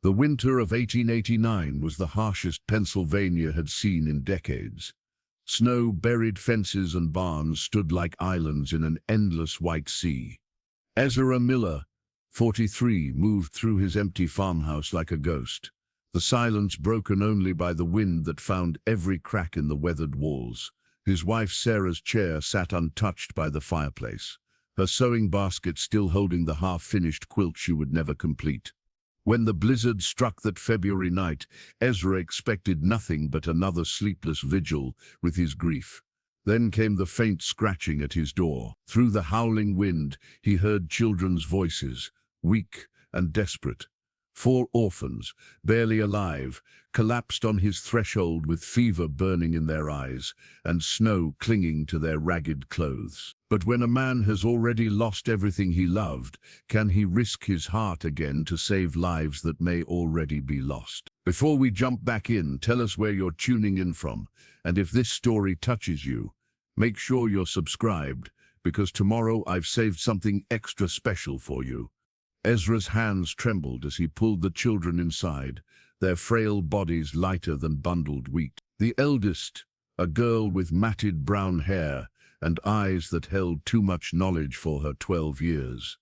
The winter of 1889 was the harshest Pennsylvania had seen in decades. Snow-buried fences and barns stood like islands in an endless white sea. EZRA Miller, 43, moved through his empty farmhouse like a ghost, the silence broken only by the wind that found every crack in the weathered walls. His wife Sarah's chair sat untouched by the fireplace, her sewing basket still holding the half-finished quilt she would never complete. When the blizzard struck that February night, Ezra expected nothing but another sleepless vigil with his grief. Then came the faint scratching at his door. Through the howling wind, he heard children's voices, weak and desperate. 4 orphans, barely alive, collapsed on his threshold with fever burning in their eyes and snow clinging to their ragged clothes. But when a man has already lost everything he loved, can he risk his heart again to save lives that may already be lost? Before we jump back in, tell us where you're tuning in from, and if this story touches you, make sure you're subscribed, because tomorrow I've saved something extra special for you. Ezra's hands trembled as he pulled the children inside, their frail bodies lighter than bundled wheat. The eldest, a girl with matted brown hair and eyes that held too much knowledge for her 12 years,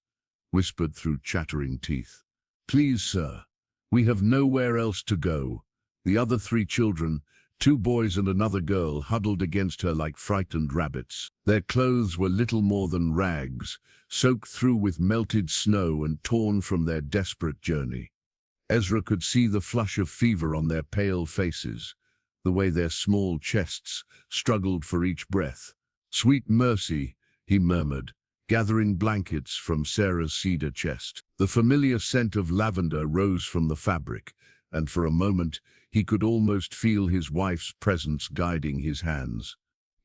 whispered through chattering teeth, "Please, sir, we have nowhere else to go." The other 3 children, 2 boys and another girl, huddled against her like frightened rabbits. Their clothes were little more than rags, soaked through with melted snow and torn from their desperate journey. Ezra could see the flush of fever on their pale faces, the way their small chests struggled for each breath. "Sweet mercy," he murmured, gathering blankets from Sarah's cedar chest. The familiar scent of lavender rose from the fabric, and for a moment he could almost feel his wife's presence guiding his hands.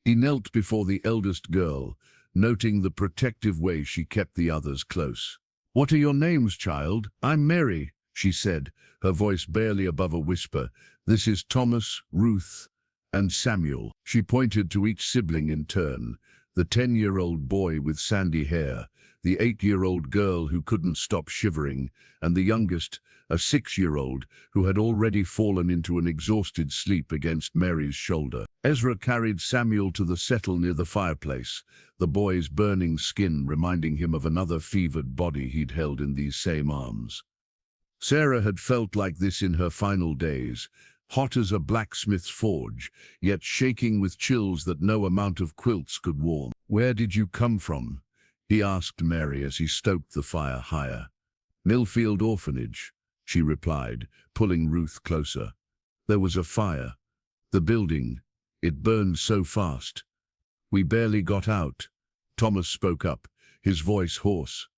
He knelt before the eldest girl, noting the protective way she kept the others close. "What are your names, child?" "I'm Mary," she said, her voice barely above a whisper. "This is Thomas, Ruth, and Samuel." She pointed to each sibling in turn, the 10-year-old boy with sandy hair, the 8-year-old girl who couldn't stop shivering, and the youngest, a 6-year-old, who had already fallen into an exhausted sleep against Mary's shoulder. Ezra carried Samuel to the settle near the fireplace, the boy's burning skin reminding him of another fevered body he'd held in these same arms. Sarah had felt like this in her final days, hot as a blacksmith's forge, yet shaking with chills that no amount of quilts could warm. "Where did you come from?" he asked Mary as he stoked the fire higher. "Millfield Orphanage," she replied, pulling Ruth closer. "There was a fire. The building, it burned so fast. We barely got out." Thomas spoke up, his voice hoarse.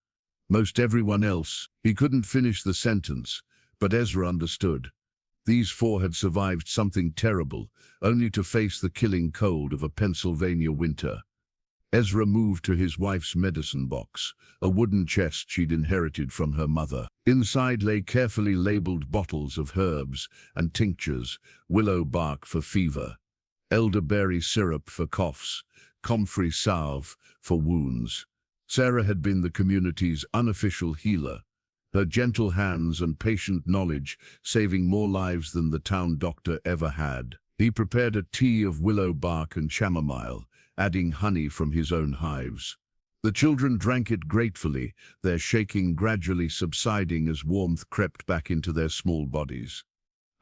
Most everyone else, he couldn't finish the sentence, but Ezra understood. These 4 had survived something terrible, only to face the killing cold of a Pennsylvania winter. Ezra moved to his wife's medicine box, a wooden chest she'd inherited from her mother. Inside lay carefully labeled bottles of herbs and tinctures, willow bark for fever, elderberry syrup for coughs, comfrey salve for wounds. Sarah had been the community's unofficial healer, her gentle hands and patient knowledge saving more lives than the town doctor ever had. He prepared a tea of willow bark and chamomile, adding honey from his own hives. The children drank it gratefully, their shaking gradually subsiding as warmth crept back into their small bodies.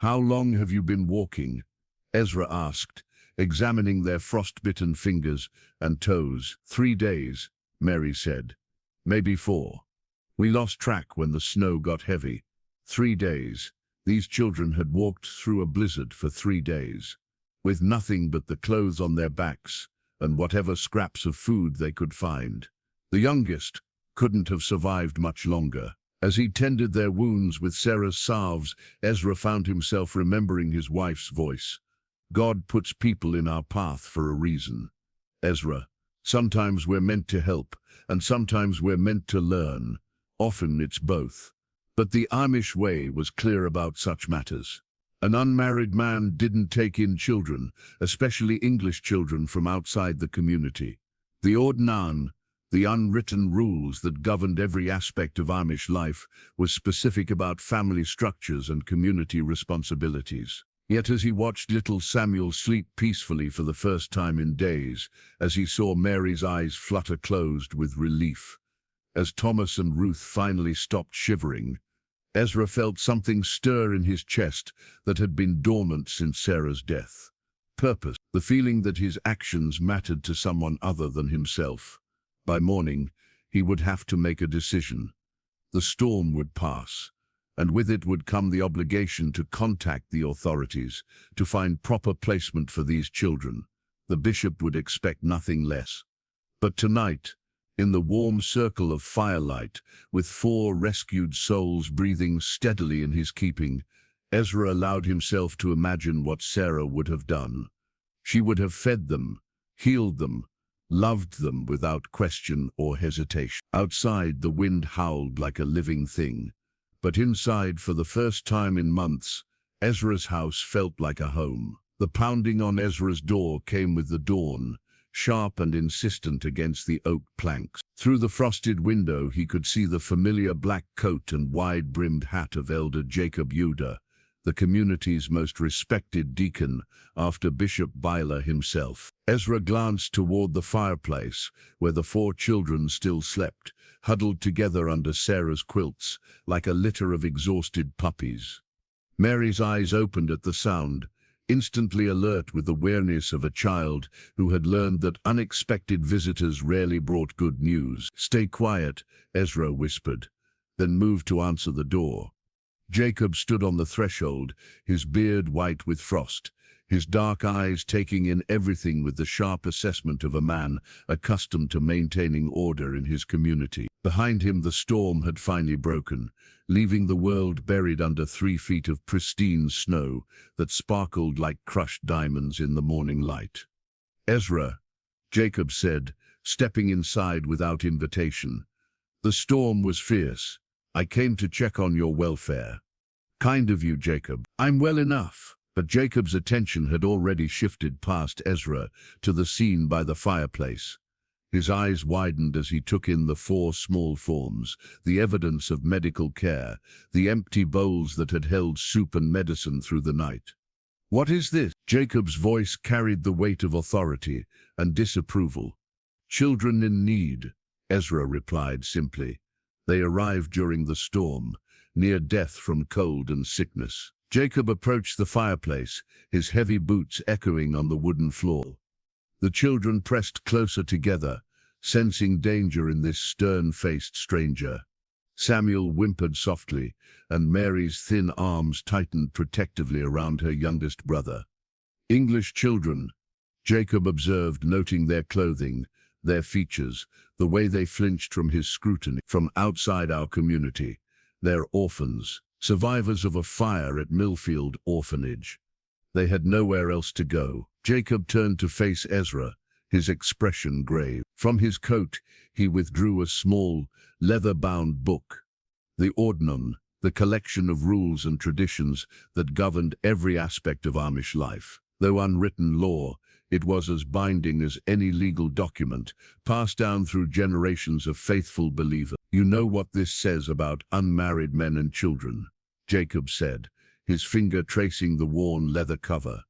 "How long have you been walking?" Ezra asked, examining their frost-bitten fingers and toes. "3 days, Mary said. "Maybe 4. We lost track when the snow got heavy." 3 days. These children had walked through a blizzard for 3 days, with nothing but the clothes on their backs and whatever scraps of food they could find. The youngest couldn't have survived much longer. As he tended their wounds with Sarah's salves, Ezra found himself remembering his wife's voice. "God puts people in our path for a reason. Ezra, sometimes we're meant to help, and sometimes we're meant to learn. Often it's both." But the Amish way was clear about such matters. An unmarried man didn't take in children, especially English children from outside the community. The Ordnan, The unwritten rules that governed every aspect of Amish life was specific about family structures and community responsibilities. Yet as he watched little Samuel sleep peacefully for the first time in days, as he saw Mary's eyes flutter closed with relief, as Thomas and Ruth finally stopped shivering, Ezra felt something stir in his chest that had been dormant since Sarah's death. Purpose, the feeling that his actions mattered to someone other than himself. By morning, he would have to make a decision. The storm would pass, and with it would come the obligation to contact the authorities, to find proper placement for these children. The bishop would expect nothing less. But tonight, in the warm circle of firelight, with 4 rescued souls breathing steadily in his keeping, Ezra allowed himself to imagine what Sarah would have done. She would have fed them, healed them, loved them without question or hesitation. Outside, the wind howled like a living thing, but inside, for the first time in months, Ezra's house felt like a home. The pounding on Ezra's door came with the dawn, sharp and insistent against the oak planks. Through the frosted window he could see the familiar black coat and wide-brimmed hat of Elder Jacob Yuda, the community's most respected deacon after Bishop Byler himself. Ezra glanced toward the fireplace, where the 4 children still slept, huddled together under Sarah's quilts, like a litter of exhausted puppies. Mary's eyes opened at the sound, instantly alert with the awareness of a child who had learned that unexpected visitors rarely brought good news. "Stay quiet," Ezra whispered, then moved to answer the door. Jacob stood on the threshold, his beard white with frost, his dark eyes taking in everything with the sharp assessment of a man accustomed to maintaining order in his community. Behind him the storm had finally broken, leaving the world buried under 3 feet of pristine snow that sparkled like crushed diamonds in the morning light. "Ezra," Jacob said, stepping inside without invitation. "The storm was fierce. I came to check on your welfare." "Kind of you, Jacob." "I'm well enough." But Jacob's attention had already shifted past Ezra to the scene by the fireplace. His eyes widened as he took in the 4 small forms, the evidence of medical care, the empty bowls that had held soup and medicine through the night. "What is this?" Jacob's voice carried the weight of authority and disapproval. "Children in need," Ezra replied simply. "They arrived during the storm, near death from cold and sickness." Jacob approached the fireplace, his heavy boots echoing on the wooden floor. The children pressed closer together, sensing danger in this stern-faced stranger. Samuel whimpered softly, and Mary's thin arms tightened protectively around her youngest brother. "English children," Jacob observed, noting their clothing, their features, the way they flinched from his scrutiny. "From outside our community. They're orphans, survivors of a fire at Millfield Orphanage. They had nowhere else to go." Jacob turned to face Ezra, his expression grave. From his coat, he withdrew a small, leather-bound book. The Ordnung, the collection of rules and traditions that governed every aspect of Amish life. Though unwritten law, it was as binding as any legal document, passed down through generations of faithful believers. "You know what this says about unmarried men and children," Jacob said, his finger tracing the worn leather cover.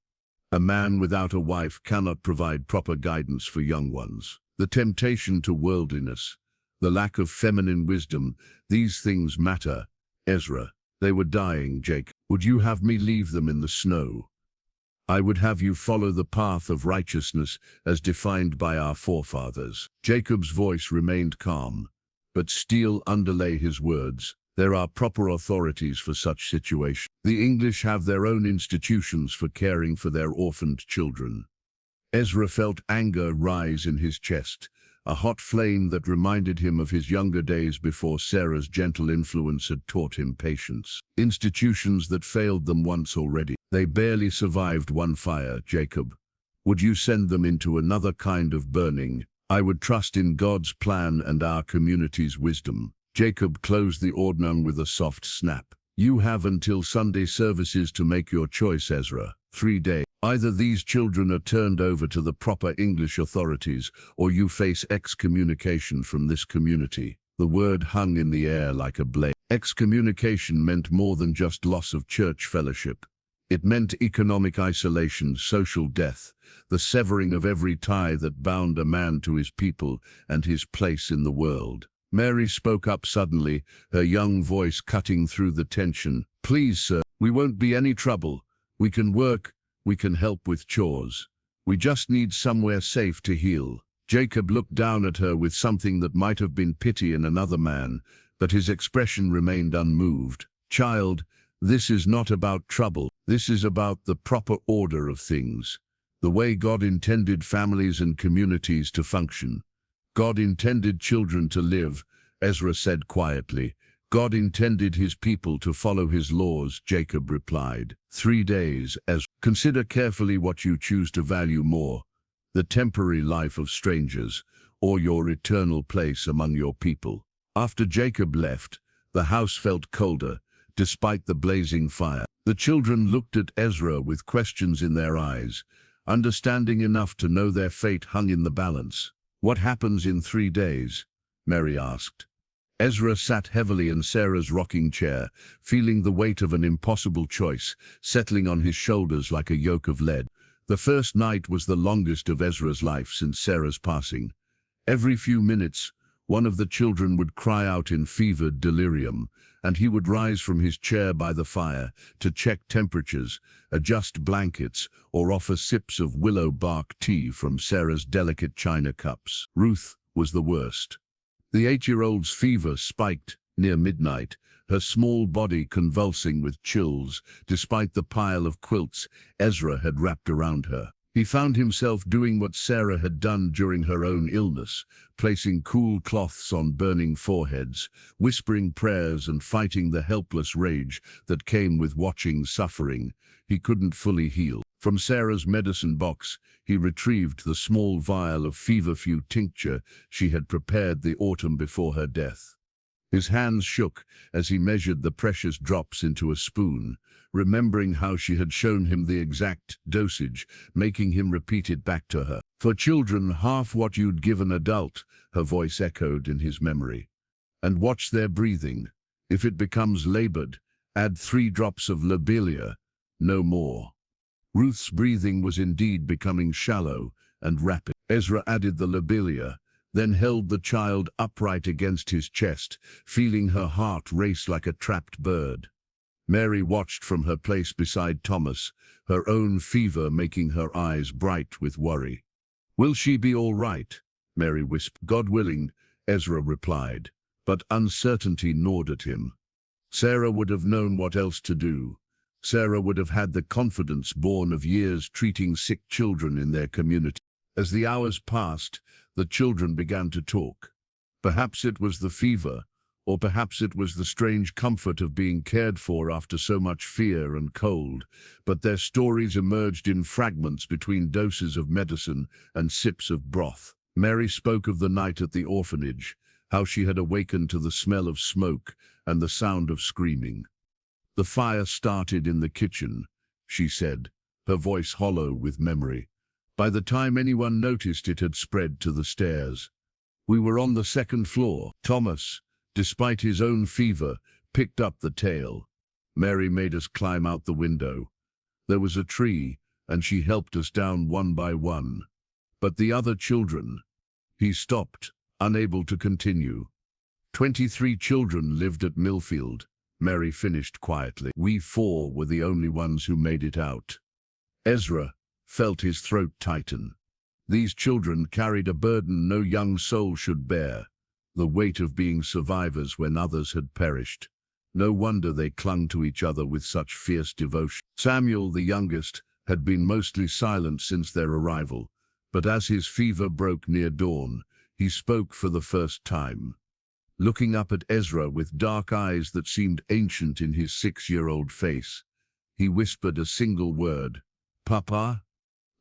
"A man without a wife cannot provide proper guidance for young ones. The temptation to worldliness, the lack of feminine wisdom, these things matter." "Ezra, they were dying, Jacob. Would you have me leave them in the snow?" "I would have you follow the path of righteousness as defined by our forefathers." Jacob's voice remained calm, but steel underlay his words. "There are proper authorities for such situations. The English have their own institutions for caring for their orphaned children." Ezra felt anger rise in his chest, a hot flame that reminded him of his younger days before Sarah's gentle influence had taught him patience. Institutions that failed them once already. They barely survived one fire, Jacob. Would you send them into another kind of burning? "I would trust in God's plan and our community's wisdom." Jacob closed the Ordnung with a soft snap. You have until Sunday services to make your choice, Ezra. 3 days. Either these children are turned over to the proper English authorities, or you face excommunication from this community. The word hung in the air like a blade. Excommunication meant more than just loss of church fellowship. It meant economic isolation, social death, the severing of every tie that bound a man to his people and his place in the world. Mary spoke up suddenly, her young voice cutting through the tension. Please, sir, we won't be any trouble. We can work, we can help with chores. We just need somewhere safe to heal. Jacob looked down at her with something that might have been pity in another man, but his expression remained unmoved. Child, this is not about trouble. This is about the proper order of things. The way God intended families and communities to function. God intended children to live, Ezra said quietly. God intended his people to follow his laws, Jacob replied. 3 days, Ezra. Consider carefully what you choose to value more, the temporary life of strangers, or your eternal place among your people. After Jacob left, the house felt colder, despite the blazing fire. The children looked at Ezra with questions in their eyes, understanding enough to know their fate hung in the balance. What happens in 3 days? Mary asked. Ezra sat heavily in Sarah's rocking chair, feeling the weight of an impossible choice, settling on his shoulders like a yoke of lead. The first night was the longest of Ezra's life since Sarah's passing. Every few minutes, one of the children would cry out in fevered delirium, and he would rise from his chair by the fire to check temperatures, adjust blankets, or offer sips of willow bark tea from Sarah's delicate china cups. Ruth was the worst. The 8-year-old's fever spiked near midnight, her small body convulsing with chills, despite the pile of quilts Ezra had wrapped around her. He found himself doing what Sarah had done during her own illness, placing cool cloths on burning foreheads, whispering prayers and fighting the helpless rage that came with watching suffering he couldn't fully heal. From Sarah's medicine box, he retrieved the small vial of feverfew tincture she had prepared the autumn before her death. His hands shook as he measured the precious drops into a spoon, remembering how she had shown him the exact dosage, making him repeat it back to her. For children, half what you'd give an adult, her voice echoed in his memory. And watch their breathing. If it becomes labored, add 3 drops of lobelia, no more. Ruth's breathing was indeed becoming shallow and rapid. Ezra added the lobelia, then held the child upright against his chest, feeling her heart race like a trapped bird. Mary watched from her place beside Thomas, her own fever making her eyes bright with worry. Will she be all right? Mary whispered. God willing, Ezra replied, but uncertainty gnawed at him. Sarah would have known what else to do. Sarah would have had the confidence born of years treating sick children in their community. As the hours passed, the children began to talk. Perhaps it was the fever, or perhaps it was the strange comfort of being cared for after so much fear and cold, but their stories emerged in fragments between doses of medicine and sips of broth. Mary spoke of the night at the orphanage, how she had awakened to the smell of smoke and the sound of screaming. The fire started in the kitchen, she said, her voice hollow with memory. By the time anyone noticed, it had spread to the stairs. We were on the 2nd floor. Thomas, despite his own fever, picked up the tale. Mary made us climb out the window. There was a tree, and she helped us down one by one. But the other children... He stopped, unable to continue. 23 children lived at Millfield, Mary finished quietly. We 4 were the only ones who made it out. Ezra felt his throat tighten. These children carried a burden no young soul should bear, the weight of being survivors when others had perished. No wonder they clung to each other with such fierce devotion. Samuel, the youngest, had been mostly silent since their arrival, but as his fever broke near dawn, he spoke for the first time. Looking up at Ezra with dark eyes that seemed ancient in his 6-year-old face, he whispered a single word, "Papa?"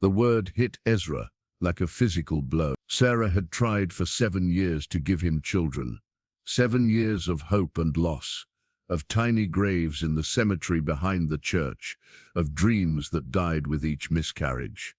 The word hit Ezra like a physical blow. Sarah had tried for 7 years to give him children. 7 years of hope and loss. of tiny graves in the cemetery behind the church, of dreams that died with each miscarriage.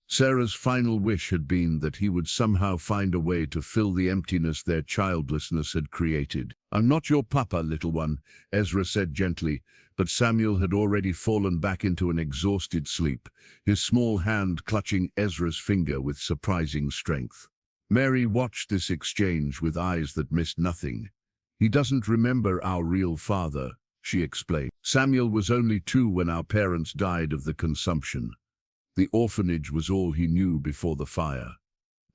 Sarah's final wish had been that he would somehow find a way to fill the emptiness their childlessness had created. "I'm not your papa, little one," Ezra said gently, but Samuel had already fallen back into an exhausted sleep, his small hand clutching Ezra's finger with surprising strength. Mary watched this exchange with eyes that missed nothing. "He doesn't remember our real father," she explained. "Samuel was only 2 when our parents died of the consumption. The orphanage was all he knew before the fire."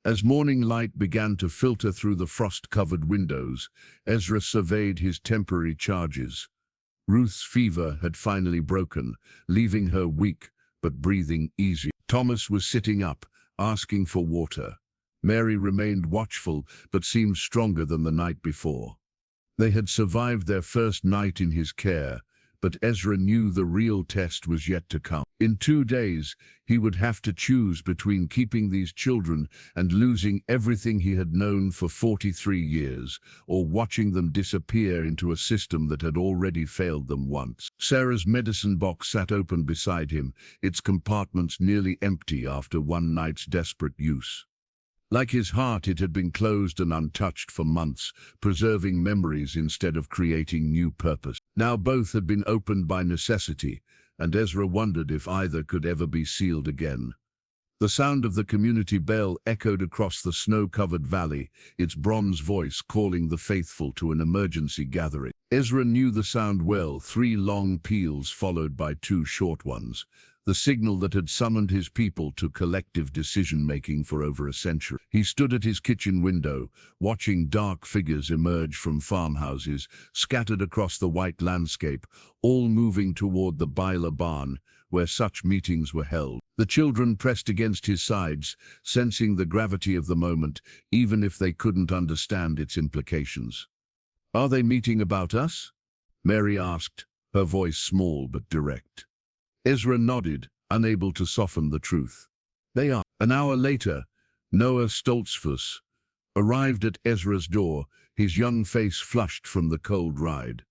As morning light began to filter through the frost-covered windows, Ezra surveyed his temporary charges. Ruth's fever had finally broken, leaving her weak but breathing easier. Thomas was sitting up, asking for water. Mary remained watchful but seemed stronger than the night before. They had survived their first night in his care, but Ezra knew the real test was yet to come. In 2 days, he would have to choose between keeping these children and losing everything he had known for 43 years, or watching them disappear into a system that had already failed them once. Sarah's medicine box sat open beside him, its compartments nearly empty after one night's desperate use. Like his heart, it had been closed and untouched for months, preserving memories instead of creating new purpose. Now both had been opened by necessity, and Ezra wondered if either could ever be sealed again. The sound of the community bell echoed across the snow-covered valley, its bronze voice calling the faithful to an emergency gathering. Ezra knew the sound well, 3 long peals followed by 2 short ones, the signal that had summoned his people to collective decision-making for over a century. He stood at his kitchen window, watching dark figures emerge from farmhouses, scattered across the white landscape, all moving toward the Byler barn, where such meetings were held. The children pressed against his sides, sensing the gravity of the moment, even if they couldn't understand its implications. "Are they meeting about us?" Mary asked, her voice small but direct. Ezra nodded, unable to soften the truth. "They are." An hour later, Noah Stoltzfus arrived at Ezra's door, his young face flushed from the cold ride.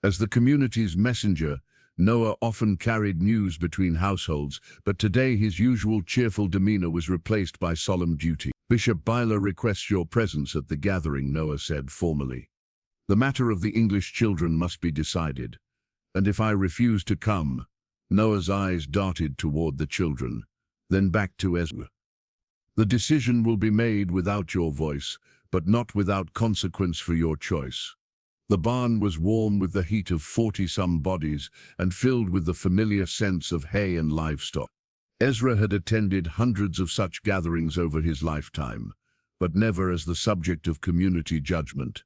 As the community's messenger, Noah often carried news between households, but today his usual cheerful demeanor was replaced by solemn duty. "Bishop Byler requests your presence at the gathering," Noah said formally. "The matter of the English children must be decided, and if I refuse to come..." Noah's eyes darted toward the children, then back to Ezra. "The decision will be made without your voice, but not without consequence for your choice." The barn was warm with the heat of 40-some bodies and filled with the familiar sense of hay and livestock. Ezra had attended hundreds of such gatherings over his lifetime, but never as the subject of community judgment.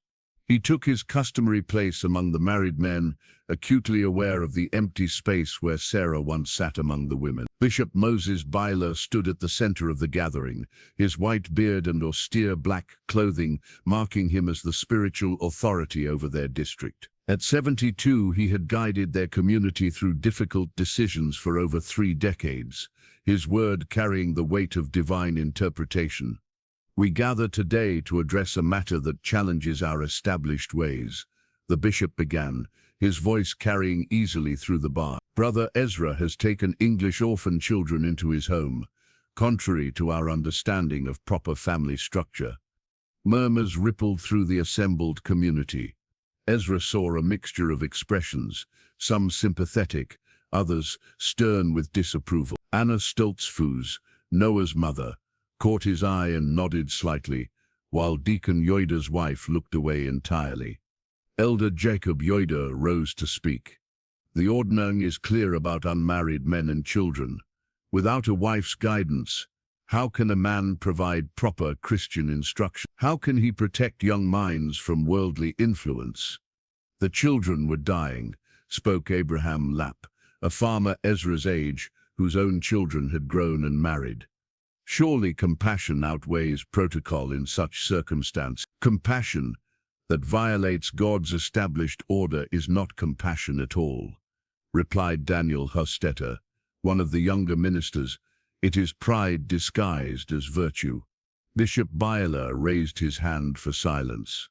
He took his customary place among the married men, acutely aware of the empty space where Sarah once sat among the women. Bishop Moses Byler stood at the center of the gathering, his white beard and austere black clothing marking him as the spiritual authority over their district. At 72, he had guided their community through difficult decisions for over 3 decades, his word carrying the weight of divine interpretation. "We gather today to address a matter that challenges our established ways," the bishop began, his voice carrying easily through the barn. "Brother Ezra has taken English orphan children into his home, contrary to our understanding of proper family structure." Murmurs rippled through the assembled community. Ezra saw a mixture of expressions, some sympathetic, others stern with disapproval. Anna Stoltzfus, Noah's mother, caught his eye and nodded slightly, while Deacon Yoida's wife looked away entirely. Elder Jacob Yoida rose to speak. "The ordnung is clear about unmarried men and children. Without a wife's guidance, how can a man provide proper Christian instruction? How can he protect young minds from worldly influence?" "The children were dying," spoke Abraham Lapp, a farmer Ezra's age, whose own children had grown and married. "Surely compassion outweighs protocol in such circumstances." "Compassion that violates God's established order is not compassion at all," replied Daniel Hostetter, one of the younger ministers. "It is pride disguised as virtue." Bishop Byler raised his hand for silence.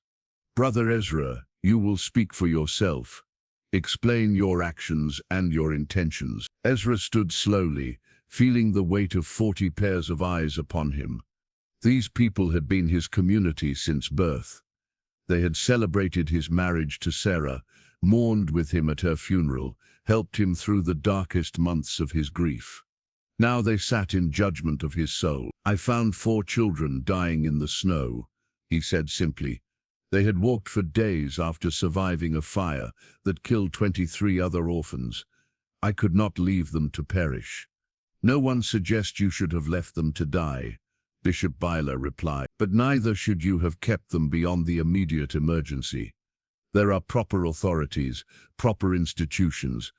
"Brother Ezra, you will speak for yourself." Explain your actions and your intentions. Ezra stood slowly, feeling the weight of 40 pairs of eyes upon him. These people had been his community since birth. They had celebrated his marriage to Sarah, mourned with him at her funeral, helped him through the darkest months of his grief. Now they sat in judgment of his soul. "I found 4 children dying in the snow," he said simply. They had walked for days after surviving a fire that killed 23 other orphans. "I could not leave them to perish." "No one suggests you should have left them to die," Bishop Byler replied, "but neither should you have kept them beyond the immediate emergency. There are proper authorities, proper institutions.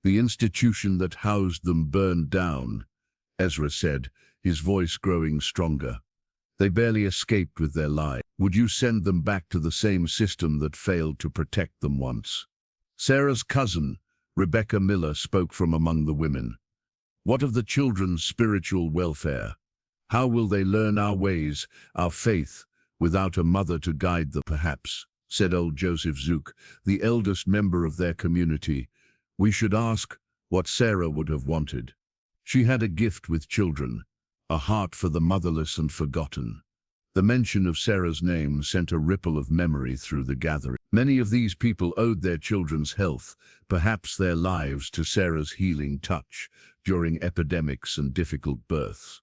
The institution that housed them burned down," Ezra said, his voice growing stronger. "They barely escaped with their lives. Would you send them back to the same system that failed to protect them once?" Sarah's cousin, Rebecca Miller, spoke from among the women. "What of the children's spiritual welfare? How will they learn our ways, our faith, without a mother to guide them?" "Perhaps," said old Joseph Zook, the eldest member of their community, "we should ask what Sarah would have wanted. She had a gift with children, a heart for the motherless and forgotten." The mention of Sarah's name sent a ripple of memory through the gathering. Many of these people owed their children's health, perhaps their lives, to Sarah's healing touch during epidemics and difficult births.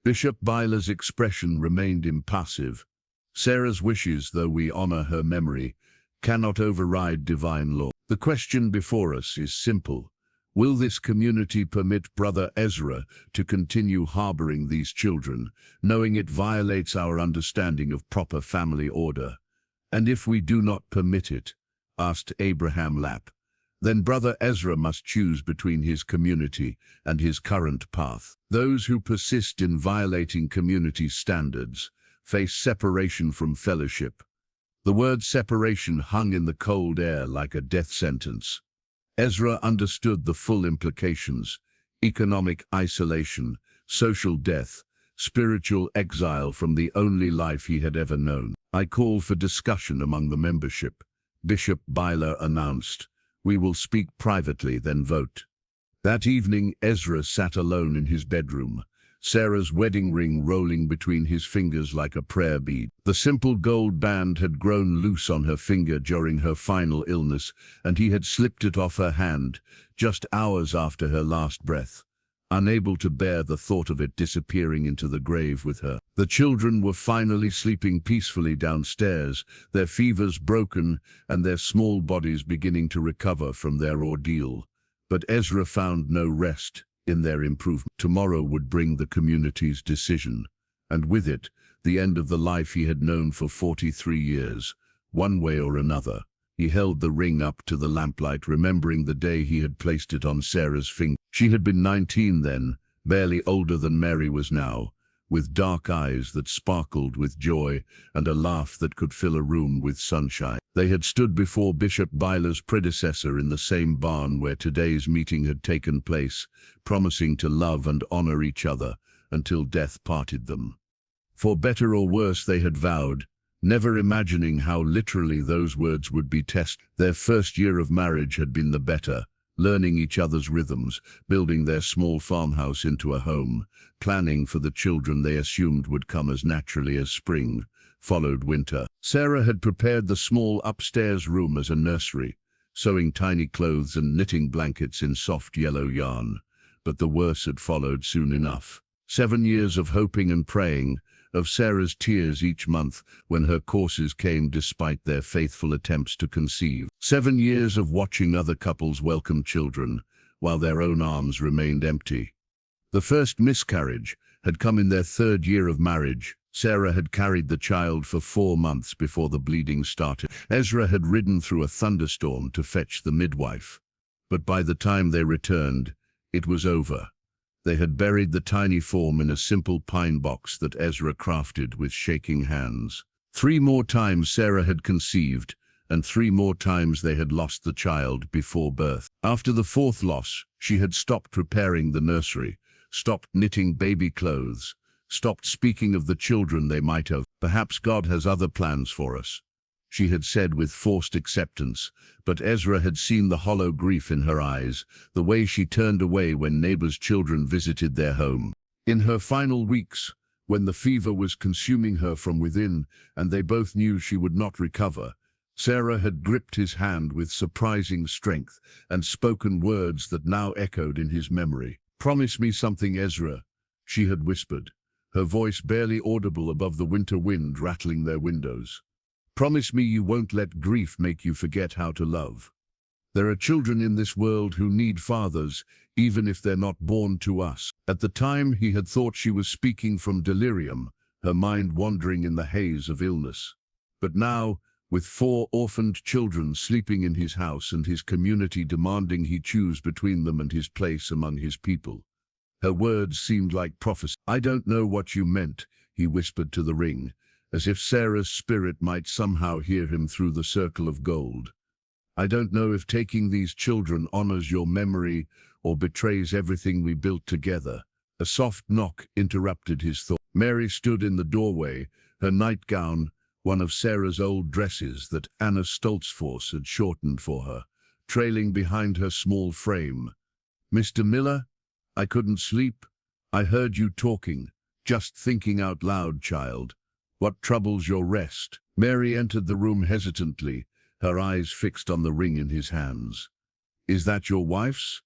Bishop Byler's expression remained impassive. "Sarah's wishes, though we honor her memory, cannot override divine law. The question before us is simple. Will this community permit Brother Ezra to continue harboring these children, knowing it violates our understanding of proper family order? And if we do not permit it," asked Abraham Lapp, "then Brother Ezra must choose between his community and his current path. Those who persist in violating community standards face separation from fellowship." The word separation hung in the cold air like a death sentence. Ezra understood the full implications: economic isolation, social death, spiritual exile from the only life he had ever known. "I call for discussion among the membership," Bishop Byler announced. "We will speak privately, then vote." That evening, Ezra sat alone in his bedroom, Sarah's wedding ring rolling between his fingers like a prayer bead. The simple gold band had grown loose on her finger during her final illness, and he had slipped it off her hand just hours after her last breath, unable to bear the thought of it disappearing into the grave with her. The children were finally sleeping peacefully downstairs, their fevers broken and their small bodies beginning to recover from their ordeal. But Ezra found no rest in their improvement. Tomorrow would bring the community's decision, and with it, the end of the life he had known for 43 years. One way or another, he held the ring up to the lamplight, remembering the day he had placed it on Sarah's finger. She had been 19 then, barely older than Mary was now, with dark eyes that sparkled with joy and a laugh that could fill a room with sunshine. They had stood before Bishop Byler's predecessor in the same barn where today's meeting had taken place, promising to love and honor each other until death parted them. For better or worse, they had vowed, never imagining how literally those words would be tested. Their first year of marriage had been the better, learning each other's rhythms, building their small farmhouse into a home, planning for the children they assumed would come as naturally as spring followed winter. Sarah had prepared the small upstairs room as a nursery, sewing tiny clothes and knitting blankets in soft yellow yarn. But the worst had followed soon enough. 7 years of hoping and praying, of Sarah's tears each month when her courses came despite their faithful attempts to conceive. 7 years of watching other couples welcome children, while their own arms remained empty. The first miscarriage had come in their 3rd year of marriage. Sarah had carried the child for 4 months before the bleeding started. Ezra had ridden through a thunderstorm to fetch the midwife. But by the time they returned, it was over. They had buried the tiny form in a simple pine box that Ezra crafted with shaking hands. 3 more times Sarah had conceived, and 3 more times they had lost the child before birth. After the 4th loss, she had stopped preparing the nursery, stopped knitting baby clothes, stopped speaking of the children they might have. "Perhaps God has other plans for us," she had said with forced acceptance, but Ezra had seen the hollow grief in her eyes, the way she turned away when neighbors' children visited their home. In her final weeks, when the fever was consuming her from within, and they both knew she would not recover, Sarah had gripped his hand with surprising strength and spoken words that now echoed in his memory. "Promise me something, Ezra," she had whispered, her voice barely audible above the winter wind rattling their windows. "Promise me you won't let grief make you forget how to love. There are children in this world who need fathers, even if they're not born to us." At the time, he had thought she was speaking from delirium, her mind wandering in the haze of illness. But now, with 4 orphaned children sleeping in his house and his community demanding he choose between them and his place among his people, her words seemed like prophecy. "I don't know what you meant," he whispered to the ring, as if Sarah's spirit might somehow hear him through the circle of gold. "I don't know if taking these children honors your memory or betrays everything we built together." A soft knock interrupted his thought. Mary stood in the doorway, her nightgown, one of Sarah's old dresses that Anna Stoltzfors had shortened for her, trailing behind her small frame. "Mr. Miller, I couldn't sleep. I heard you talking, just thinking out loud, child. What troubles your rest?" Mary entered the room hesitantly, her eyes fixed on the ring in his hands. "Is that your wife's?"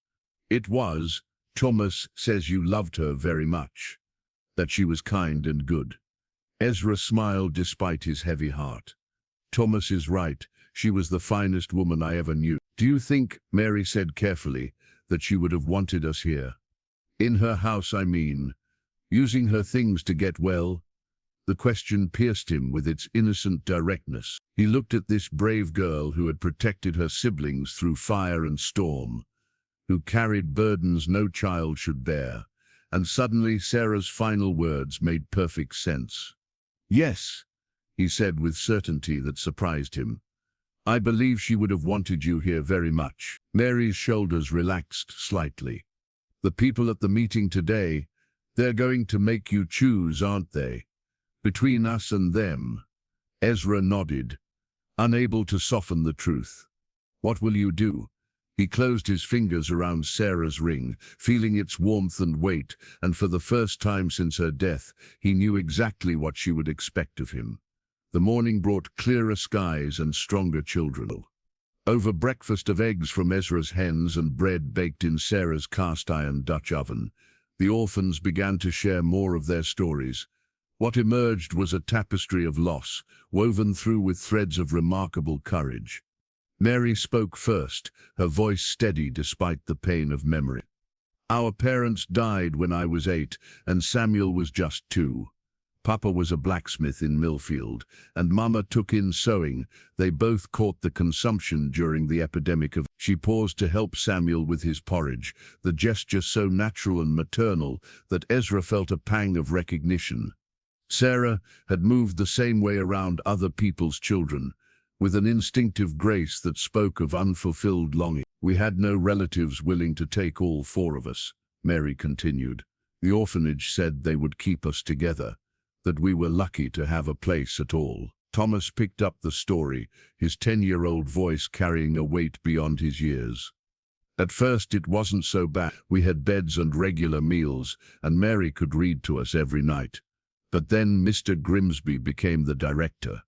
"It was. Thomas says you loved her very much, that she was kind and good." Ezra smiled despite his heavy heart. "Thomas is right. She was the finest woman I ever knew." "Do you think," Mary said carefully, "that she would have wanted us here? In her house, I mean. Using her things to get well?" The question pierced him with its innocent directness. He looked at this brave girl who had protected her siblings through fire and storm, who carried burdens no child should bear, and suddenly Sarah's final words made perfect sense. "Yes," he said with certainty that surprised him. "I believe she would have wanted you here very much." Mary's shoulders relaxed slightly. "The people at the meeting today, they're going to make you choose, aren't they? Between us and them." Ezra nodded, unable to soften the truth. "What will you do?" He closed his fingers around Sarah's ring, feeling its warmth and weight, and for the first time since her death, he knew exactly what she would expect of him. The morning brought clearer skies and stronger children. Over breakfast of eggs from Ezra's hens and bread baked in Sarah's cast-iron Dutch oven, the orphans began to share more of their stories. What emerged was a tapestry of loss, woven through with threads of remarkable courage. Mary spoke first, her voice steady despite the pain of memory. "Our parents died when I was 8, and Samuel was just 2. Papa was a blacksmith in Millfield, and Mama took in sewing. They both caught the consumption during the epidemic of..." She paused to help Samuel with his porridge, the gesture so natural and maternal that Ezra felt a pang of recognition. Sarah had moved the same way around other people's children, with an instinctive grace that spoke of unfulfilled longing. "We had no relatives willing to take all 4 of us," Mary continued. "The orphanage said they would keep us together, that we were lucky to have a place at all." Thomas picked up the story, his 10-year-old voice carrying a weight beyond his years. "At first it wasn't so bad. We had beds and regular meals, and Mary could read to us every night. But then Mr. Grimsby became the director."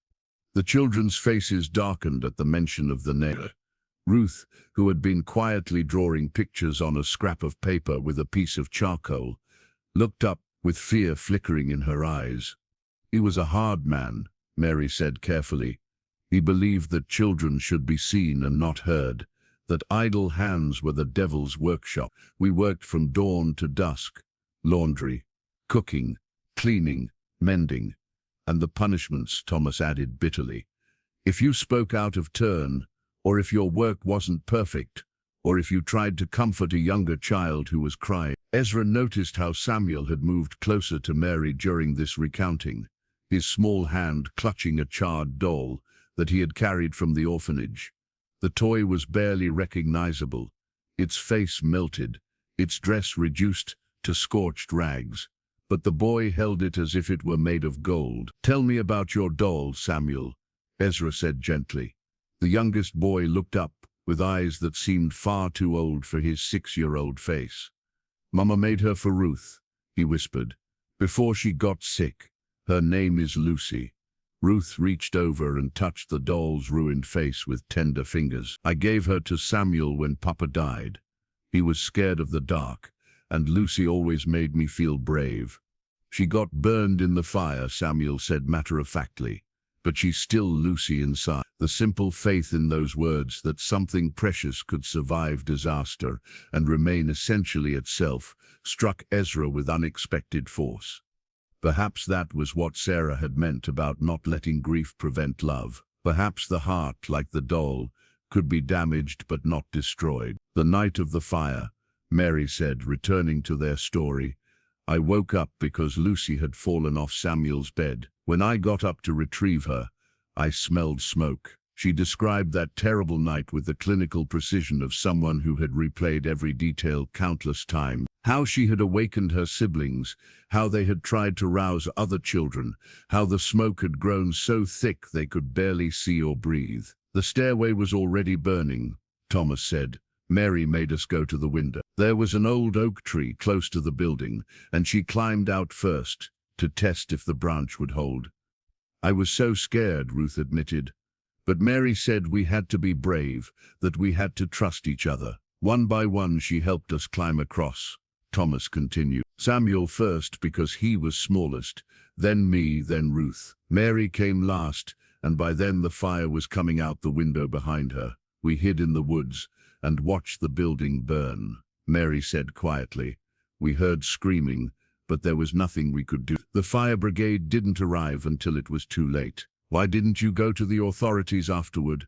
The children's faces darkened at the mention of the name. Ruth, who had been quietly drawing pictures on a scrap of paper with a piece of charcoal, looked up with fear flickering in her eyes. "He was a hard man," Mary said carefully. "He believed that children should be seen and not heard, that idle hands were the devil's workshop. We worked from dawn to dusk, laundry, cooking, cleaning, mending. And the punishments," Thomas added bitterly. "If you spoke out of turn, or if your work wasn't perfect, or if you tried to comfort a younger child who was crying." Ezra noticed how Samuel had moved closer to Mary during this recounting, his small hand clutching a charred doll that he had carried from the orphanage. The toy was barely recognizable, its face melted, its dress reduced to scorched rags. But the boy held it as if it were made of gold. "Tell me about your doll, Samuel," Ezra said gently. The youngest boy looked up, with eyes that seemed far too old for his 6-year-old face. "Mama made her for Ruth," he whispered. "Before she got sick. Her name is Lucy." Ruth reached over and touched the doll's ruined face with tender fingers. "I gave her to Samuel when Papa died. He was scared of the dark, and Lucy always made me feel brave." "She got burned in the fire," Samuel said matter-of-factly, "but she's still Lucy inside." The simple faith in those words, that something precious could survive disaster and remain essentially itself, struck Ezra with unexpected force. Perhaps that was what Sarah had meant about not letting grief prevent love. Perhaps the heart, like the doll, could be damaged but not destroyed. "The night of the fire," Mary said, returning to their story, "I woke up because Lucy had fallen off Samuel's bed. When I got up to retrieve her, I smelled smoke." She described that terrible night with the clinical precision of someone who had replayed every detail countless times. How she had awakened her siblings, how they had tried to rouse other children, how the smoke had grown so thick they could barely see or breathe. "The stairway was already burning," Thomas said. "Mary made us go to the window. There was an old oak tree close to the building, and she climbed out first to test if the branch would hold." "I was so scared," Ruth admitted. "But Mary said we had to be brave, that we had to trust each other. One by one she helped us climb across," Thomas continued. "Samuel first because he was smallest, then me, then Ruth. Mary came last, and by then the fire was coming out the window behind her. We hid in the woods and watched the building burn." Mary said quietly. "We heard screaming, but there was nothing we could do. The fire brigade didn't arrive until it was too late." "Why didn't you go to the authorities afterward?"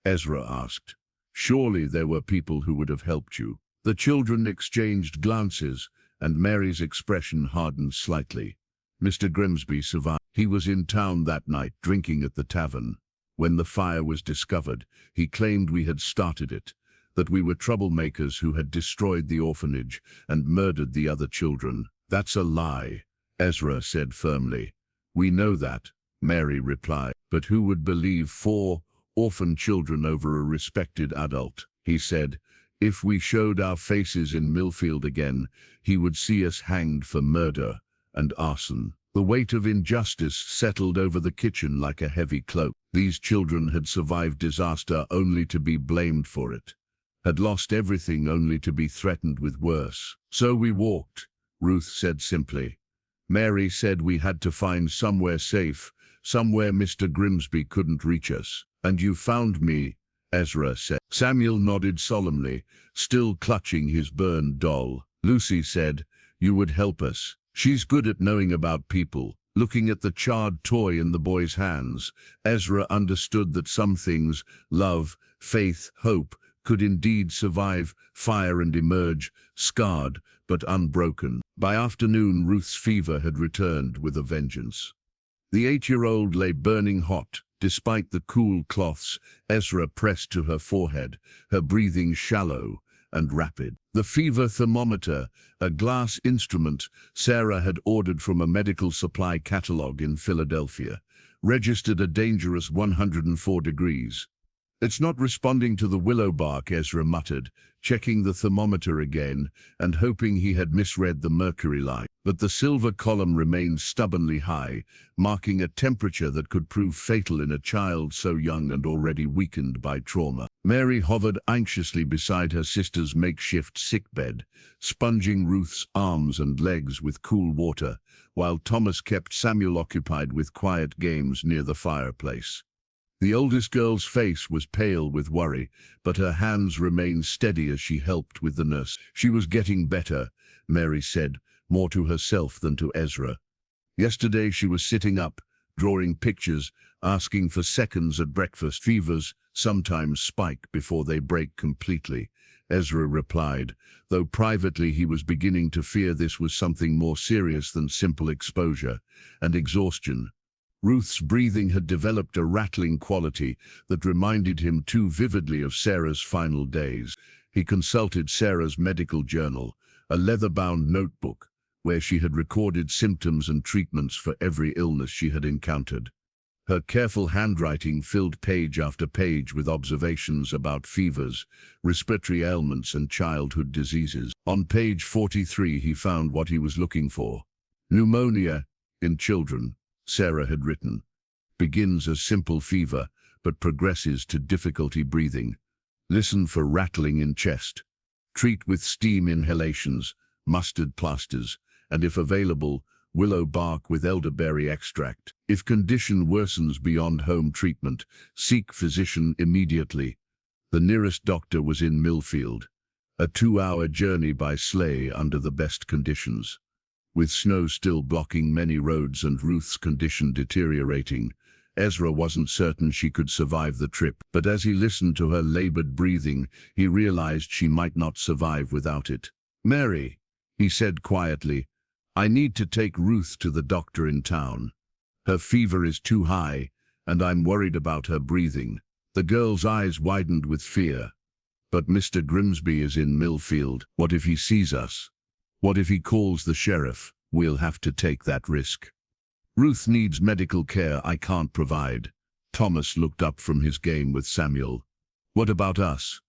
Ezra asked. "Surely there were people who would have helped you." The children exchanged glances, and Mary's expression hardened slightly. "Mr. Grimsby survived. He was in town that night, drinking at the tavern. When the fire was discovered, he claimed we had started it, that we were troublemakers who had destroyed the orphanage and murdered the other children." "That's a lie," Ezra said firmly. "We know that," Mary replied. "But who would believe 4 orphan children over a respected adult?" He said. "If we showed our faces in Millfield again, he would see us hanged for murder and arson." The weight of injustice settled over the kitchen like a heavy cloak. These children had survived disaster only to be blamed for it, had lost everything only to be threatened with worse. "So we walked," Ruth said simply. "Mary said we had to find somewhere safe, somewhere Mr. Grimsby couldn't reach us. And you found me," Ezra said. Samuel nodded solemnly, still clutching his burned doll. "Lucy said you would help us. She's good at knowing about people." Looking at the charred toy in the boy's hands, Ezra understood that some things, love, faith, hope, could indeed survive fire and emerge, scarred but unbroken. By afternoon, Ruth's fever had returned with a vengeance. The 8-year-old lay burning hot, despite the cool cloths Ezra pressed to her forehead, her breathing shallow and rapid. The fever thermometer, a glass instrument Sarah had ordered from a medical supply catalog in Philadelphia, registered a dangerous 104 degrees. "It's not responding to the willow bark," Ezra muttered, checking the thermometer again and hoping he had misread the mercury line. But the silver column remained stubbornly high, marking a temperature that could prove fatal in a child so young and already weakened by trauma. Mary hovered anxiously beside her sister's makeshift sickbed, sponging Ruth's arms and legs with cool water, while Thomas kept Samuel occupied with quiet games near the fireplace. The oldest girl's face was pale with worry, but her hands remained steady as she helped with the nurse. "She was getting better," Mary said, more to herself than to Ezra. "Yesterday she was sitting up, drawing pictures, asking for seconds at breakfast." "Fevers sometimes spike before they break completely," Ezra replied, though privately he was beginning to fear this was something more serious than simple exposure and exhaustion. Ruth's breathing had developed a rattling quality that reminded him too vividly of Sarah's final days. He consulted Sarah's medical journal, a leather-bound notebook, where she had recorded symptoms and treatments for every illness she had encountered. Her careful handwriting filled page after page with observations about fevers, respiratory ailments, and childhood diseases. On page 43, he found what he was looking for. Pneumonia in children, Sarah had written, begins as simple fever, but progresses to difficulty breathing. Listen for rattling in chest. Treat with steam inhalations, mustard plasters, and if available, willow bark with elderberry extract. If condition worsens beyond home treatment, seek physician immediately. The nearest doctor was in Millfield, a 2-hour journey by sleigh under the best conditions. With snow still blocking many roads and Ruth's condition deteriorating, Ezra wasn't certain she could survive the trip, but as he listened to her labored breathing, he realized she might not survive without it. "Mary," he said quietly, "I need to take Ruth to the doctor in town. Her fever is too high, and I'm worried about her breathing." The girl's eyes widened with fear. "But Mr. Grimsby is in Millfield. What if he sees us? What if he calls the sheriff? We'll have to take that risk. Ruth needs medical care I can't provide." Thomas looked up from his game with Samuel. "What about us?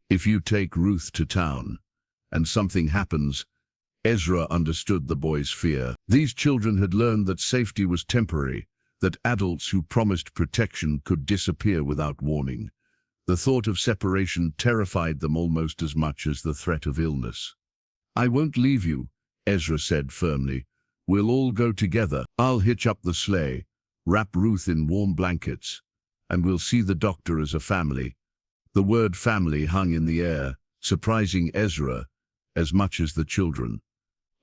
If you take Ruth to town, and something happens..." Ezra understood the boy's fear. These children had learned that safety was temporary, that adults who promised protection could disappear without warning. The thought of separation terrified them almost as much as the threat of illness. "I won't leave you," Ezra said firmly. "We'll all go together. I'll hitch up the sleigh, wrap Ruth in warm blankets, and we'll see the doctor as a family." The word family hung in the air, surprising Ezra as much as the children.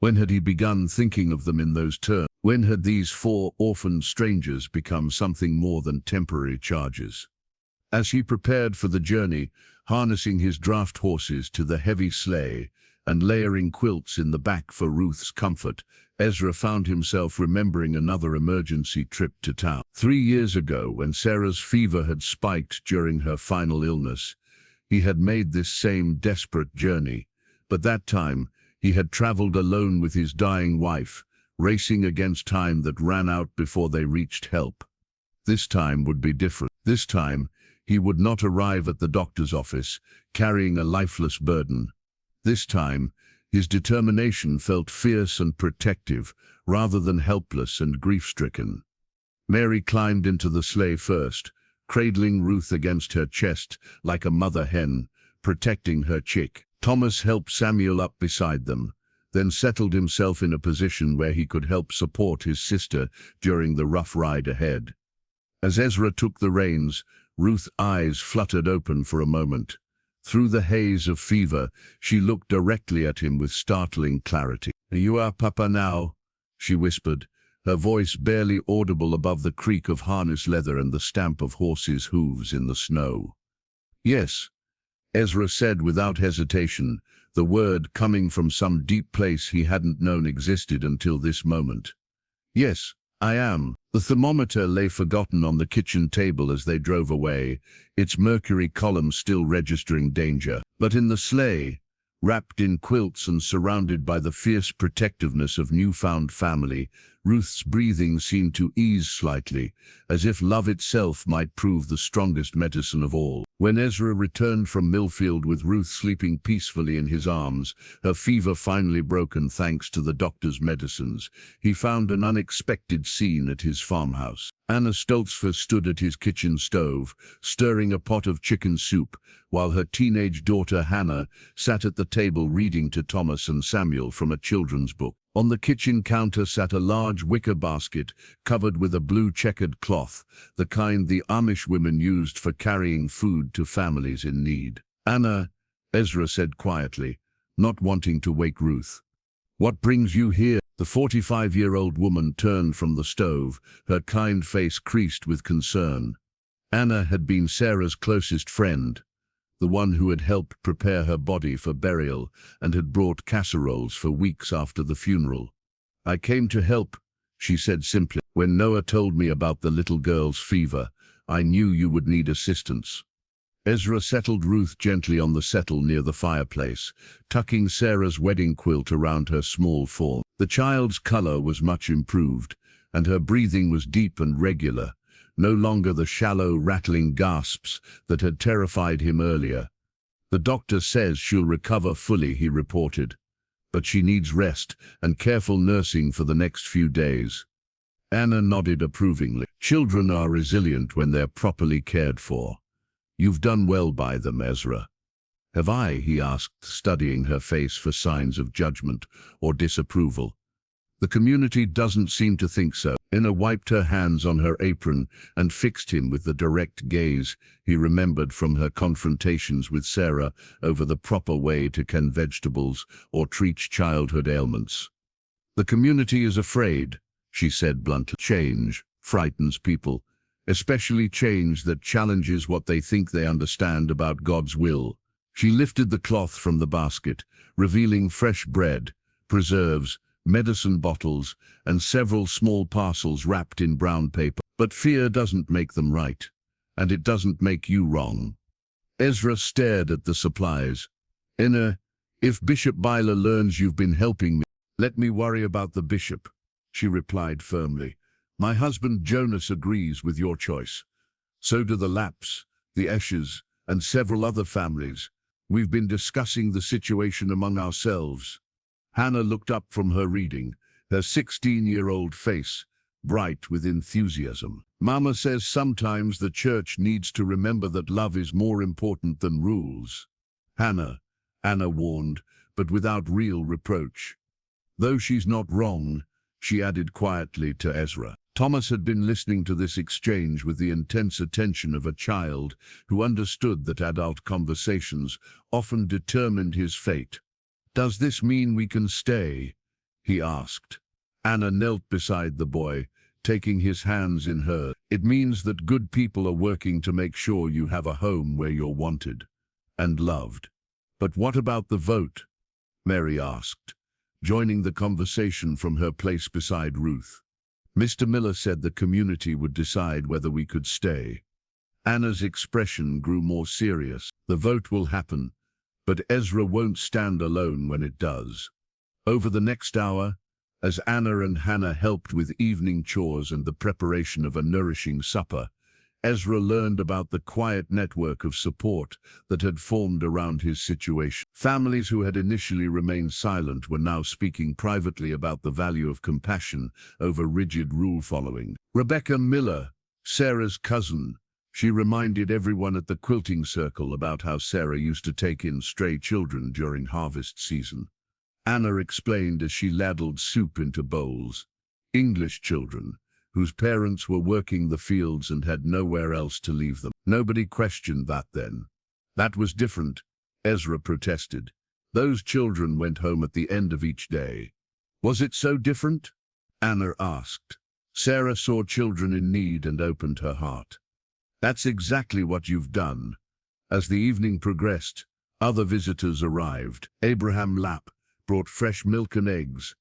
When had he begun thinking of them in those terms? When had these 4 orphaned strangers become something more than temporary charges? As he prepared for the journey, harnessing his draft horses to the heavy sleigh and layering quilts in the back for Ruth's comfort, Ezra found himself remembering another emergency trip to town. 3 years ago, when Sarah's fever had spiked during her final illness, he had made this same desperate journey, but that time he had traveled alone with his dying wife, racing against time that ran out before they reached help. This time would be different. This time, he would not arrive at the doctor's office, carrying a lifeless burden. This time, his determination felt fierce and protective, rather than helpless and grief-stricken. Mary climbed into the sleigh first, cradling Ruth against her chest like a mother hen, protecting her chick. Thomas helped Samuel up beside them, then settled himself in a position where he could help support his sister during the rough ride ahead. As Ezra took the reins, Ruth's eyes fluttered open for a moment. Through the haze of fever, she looked directly at him with startling clarity. "You are Papa now," she whispered, her voice barely audible above the creak of harness leather and the stamp of horses' hooves in the snow. "Yes," Ezra said without hesitation, the word coming from some deep place he hadn't known existed until this moment. "Yes, I am." The thermometer lay forgotten on the kitchen table as they drove away, its mercury column still registering danger. But in the sleigh, wrapped in quilts and surrounded by the fierce protectiveness of newfound family, Ruth's breathing seemed to ease slightly, as if love itself might prove the strongest medicine of all. When Ezra returned from Millfield with Ruth sleeping peacefully in his arms, her fever finally broken thanks to the doctor's medicines, he found an unexpected scene at his farmhouse. Anna Stoltzfer stood at his kitchen stove, stirring a pot of chicken soup, while her teenage daughter Hannah sat at the table reading to Thomas and Samuel from a children's book. On the kitchen counter sat a large wicker basket covered with a blue checkered cloth, the kind the Amish women used for carrying food to families in need. "Anna," Ezra said quietly, not wanting to wake Ruth. "What brings you here?" The 45-year-old woman turned from the stove, her kind face creased with concern. Anna had been Sarah's closest friend, the one who had helped prepare her body for burial and had brought casseroles for weeks after the funeral. "I came to help," she said simply. "When Noah told me about the little girl's fever, I knew you would need assistance." Ezra settled Ruth gently on the settle near the fireplace, tucking Sarah's wedding quilt around her small form. The child's color was much improved, and her breathing was deep and regular, no longer the shallow, rattling gasps that had terrified him earlier. "The doctor says she'll recover fully," he reported, "but she needs rest and careful nursing for the next few days." Anna nodded approvingly. "Children are resilient when they're properly cared for. You've done well by them, Ezra." "Have I?" he asked, studying her face for signs of judgment or disapproval. "The community doesn't seem to think so." Anna wiped her hands on her apron and fixed him with the direct gaze he remembered from her confrontations with Sarah over the proper way to can vegetables or treat childhood ailments. "The community is afraid," she said bluntly. "Change frightens people, especially change that challenges what they think they understand about God's will." She lifted the cloth from the basket, revealing fresh bread, preserves, medicine bottles, and several small parcels wrapped in brown paper. "But fear doesn't make them right, and it doesn't make you wrong." Ezra stared at the supplies. "Anna, if Bishop Byler learns you've been helping me—" "Let me worry about the bishop," she replied firmly. "My husband Jonas agrees with your choice. So do the Lapps, the Esches, and several other families. We've been discussing the situation among ourselves." Hannah looked up from her reading, her 16-year-old face bright with enthusiasm. "Mama says sometimes the church needs to remember that love is more important than rules." "Hannah," Anna warned, but without real reproach. "Though she's not wrong," she added quietly to Ezra. Thomas had been listening to this exchange with the intense attention of a child who understood that adult conversations often determined his fate. "Does this mean we can stay?" he asked. Anna knelt beside the boy, taking his hands in hers. "It means that good people are working to make sure you have a home where you're wanted and loved." "But what about the vote?" Mary asked, joining the conversation from her place beside Ruth. "Mr. Miller said the community would decide whether we could stay." Anna's expression grew more serious. "The vote will happen, but Ezra won't stand alone when it does." Over the next hour, as Anna and Hannah helped with evening chores and the preparation of a nourishing supper, Ezra learned about the quiet network of support that had formed around his situation. Families who had initially remained silent were now speaking privately about the value of compassion over rigid rule-following. Rebecca Miller, Sarah's cousin, she reminded everyone at the quilting circle about how Sarah used to take in stray children during harvest season. Anna explained as she ladled soup into bowls. English children, whose parents were working the fields and had nowhere else to leave them. "Nobody questioned that then." "That was different," Ezra protested. "Those children went home at the end of each day." "Was it so different?" Anna asked. "Sarah saw children in need and opened her heart." "That's exactly what you've done." As the evening progressed, other visitors arrived. Abraham Lapp brought fresh milk and eggs.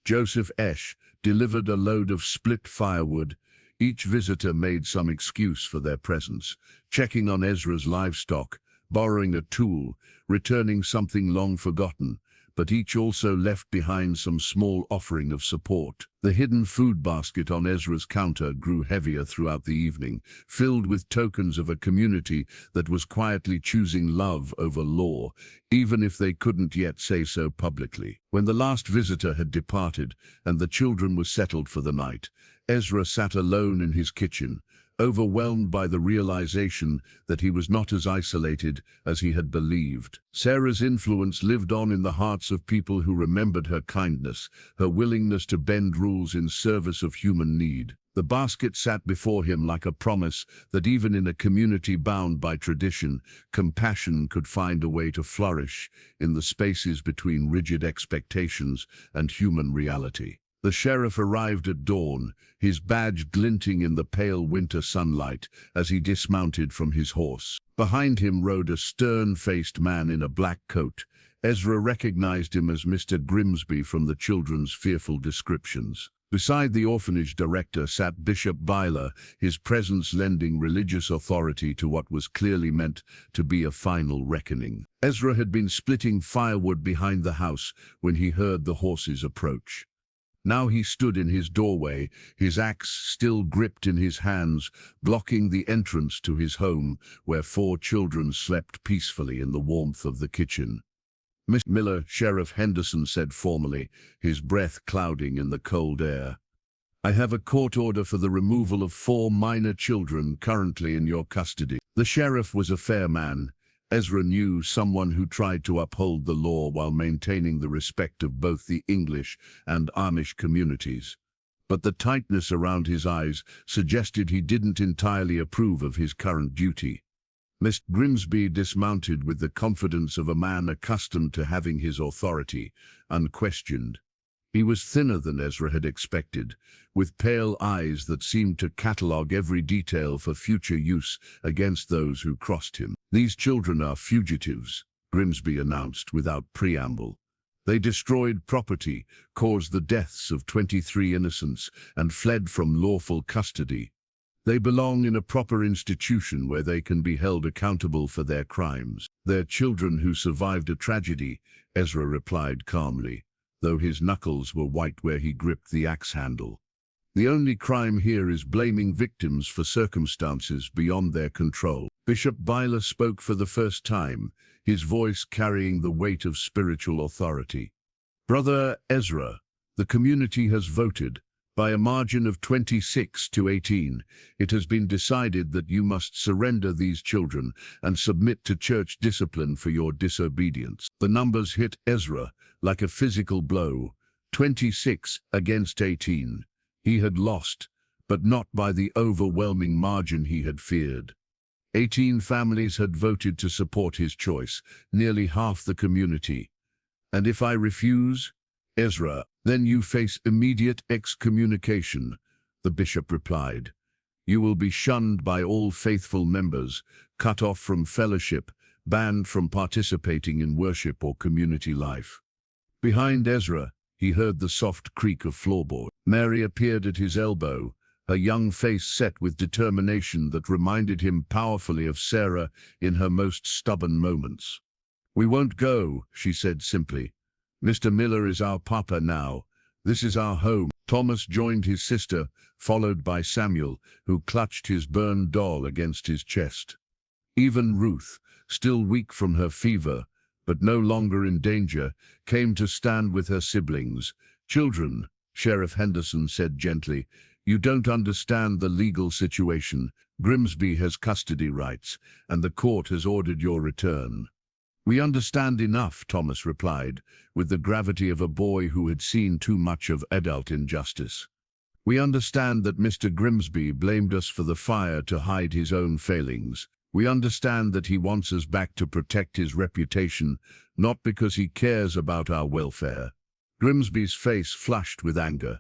Joseph Esch delivered a load of split firewood. Each visitor made some excuse for their presence, checking on Ezra's livestock, borrowing a tool, returning something long forgotten, but each also left behind some small offering of support. The hidden food basket on Ezra's counter grew heavier throughout the evening, filled with tokens of a community that was quietly choosing love over law, even if they couldn't yet say so publicly. When the last visitor had departed and the children were settled for the night, Ezra sat alone in his kitchen, overwhelmed by the realization that he was not as isolated as he had believed. Sarah's influence lived on in the hearts of people who remembered her kindness, her willingness to bend rules in service of human need. The basket sat before him like a promise that even in a community bound by tradition, compassion could find a way to flourish in the spaces between rigid expectations and human reality. The sheriff arrived at dawn, his badge glinting in the pale winter sunlight as he dismounted from his horse. Behind him rode a stern-faced man in a black coat. Ezra recognized him as Mr. Grimsby from the children's fearful descriptions. Beside the orphanage director sat Bishop Byler, his presence lending religious authority to what was clearly meant to be a final reckoning. Ezra had been splitting firewood behind the house when he heard the horses approach. Now he stood in his doorway, his axe still gripped in his hands, blocking the entrance to his home, where 4 children slept peacefully in the warmth of the kitchen. "Mr. Miller," Sheriff Henderson said formally, his breath clouding in the cold air. "I have a court order for the removal of 4 minor children currently in your custody." The sheriff was a fair man. Ezra knew, someone who tried to uphold the law while maintaining the respect of both the English and Amish communities. But the tightness around his eyes suggested he didn't entirely approve of his current duty. Mr. Grimsby dismounted with the confidence of a man accustomed to having his authority unquestioned. He was thinner than Ezra had expected, with pale eyes that seemed to catalogue every detail for future use against those who crossed him. "These children are fugitives," Grimsby announced without preamble. "They destroyed property, caused the deaths of 23 innocents, and fled from lawful custody. They belong in a proper institution where they can be held accountable for their crimes." "They're children who survived a tragedy," Ezra replied calmly, though his knuckles were white where he gripped the axe handle. "The only crime here is blaming victims for circumstances beyond their control." Bishop Byler spoke for the first time, his voice carrying the weight of spiritual authority. "Brother Ezra, the community has voted. By a margin of 26 to 18, it has been decided that you must surrender these children and submit to church discipline for your disobedience." The numbers hit Ezra like a physical blow, 26 against 18. He had lost, but not by the overwhelming margin he had feared. 18 families had voted to support his choice, nearly half the community. "And if I refuse, Ezra, then you face immediate excommunication," the bishop replied. "You will be shunned by all faithful members, cut off from fellowship, banned from participating in worship or community life." Behind Ezra, he heard the soft creak of floorboard. Mary appeared at his elbow, her young face set with determination that reminded him powerfully of Sarah in her most stubborn moments. "We won't go," she said simply. "Mr. Miller is our papa now. This is our home." Thomas joined his sister, followed by Samuel, who clutched his burned doll against his chest. Even Ruth, still weak from her fever, but no longer in danger, came to stand with her siblings. "Children," Sheriff Henderson said gently, "you don't understand the legal situation. Grimsby has custody rights, and the court has ordered your return." "We understand enough," Thomas replied, with the gravity of a boy who had seen too much of adult injustice. "We understand that Mr. Grimsby blamed us for the fire to hide his own failings. We understand that he wants us back to protect his reputation, not because he cares about our welfare." Grimsby's face flushed with anger.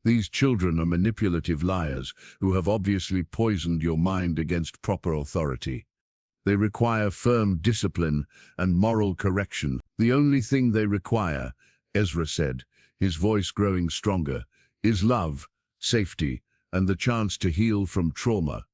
"These children are manipulative liars who have obviously poisoned your mind against proper authority. They require firm discipline and moral correction." "The only thing they require," Ezra said, his voice growing stronger, "is love, safety, and the chance to heal from trauma.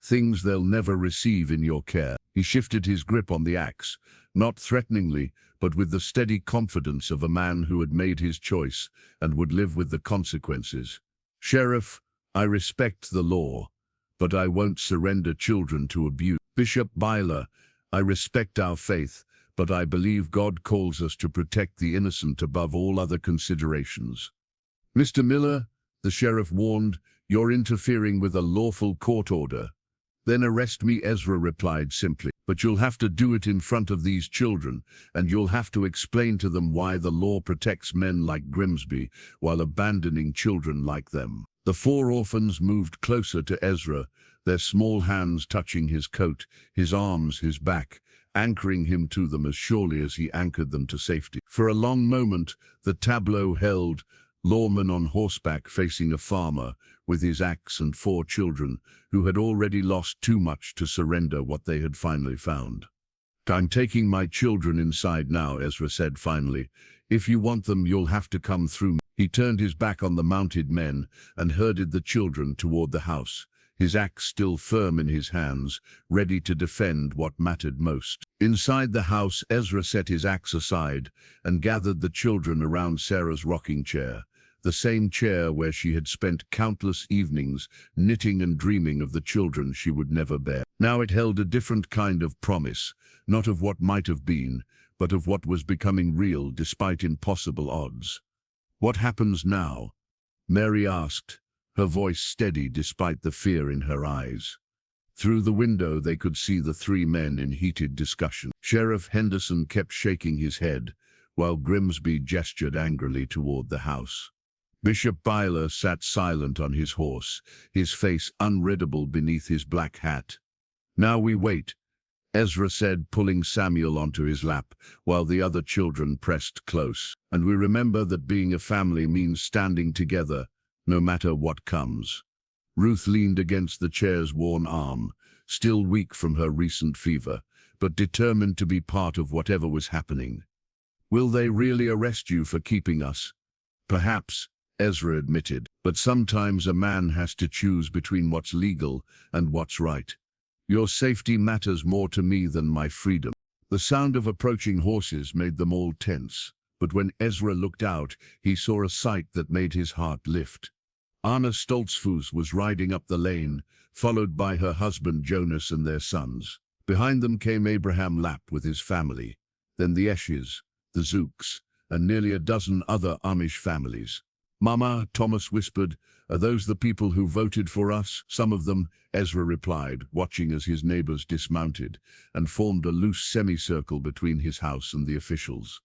Things they'll never receive in your care." He shifted his grip on the axe, not threateningly, but with the steady confidence of a man who had made his choice and would live with the consequences. "Sheriff, I respect the law, but I won't surrender children to abuse. Bishop Byler, I respect our faith, but I believe God calls us to protect the innocent above all other considerations." "Mr. Miller," the sheriff warned, "you're interfering with a lawful court order." "Then arrest me," Ezra replied simply. "But you'll have to do it in front of these children, and you'll have to explain to them why the law protects men like Grimsby while abandoning children like them." The 4 orphans moved closer to Ezra, their small hands touching his coat, his arms, his back, anchoring him to them as surely as he anchored them to safety. For a long moment, the tableau held, lawman on horseback facing a farmer, with his axe, and 4 children, who had already lost too much to surrender what they had finally found. "I'm taking my children inside now," Ezra said finally. "If you want them, you'll have to come through me." He turned his back on the mounted men and herded the children toward the house, his axe still firm in his hands, ready to defend what mattered most. Inside the house, Ezra set his axe aside and gathered the children around Sarah's rocking chair. The same chair where she had spent countless evenings knitting and dreaming of the children she would never bear. Now it held a different kind of promise, not of what might have been, but of what was becoming real despite impossible odds. "What happens now?" Mary asked, her voice steady despite the fear in her eyes. Through the window they could see the three men in heated discussion. Sheriff Henderson kept shaking his head, while Grimsby gestured angrily toward the house. Bishop Byler sat silent on his horse, his face unreadable beneath his black hat. "Now we wait," Ezra said, pulling Samuel onto his lap, while the other children pressed close. "And we remember that being a family means standing together, no matter what comes." Ruth leaned against the chair's worn arm, still weak from her recent fever, but determined to be part of whatever was happening. "Will they really arrest you for keeping us?" "Perhaps," Ezra admitted, "but sometimes a man has to choose between what's legal and what's right. Your safety matters more to me than my freedom." The sound of approaching horses made them all tense, but when Ezra looked out, he saw a sight that made his heart lift. Anna Stoltzfus was riding up the lane, followed by her husband Jonas and their sons. Behind them came Abraham Lapp with his family, then the Esches, the Zooks, and nearly a dozen other Amish families. "Mama," Thomas whispered, "are those the people who voted for us?" "Some of them," Ezra replied, watching as his neighbors dismounted and formed a loose semicircle between his house and the officials.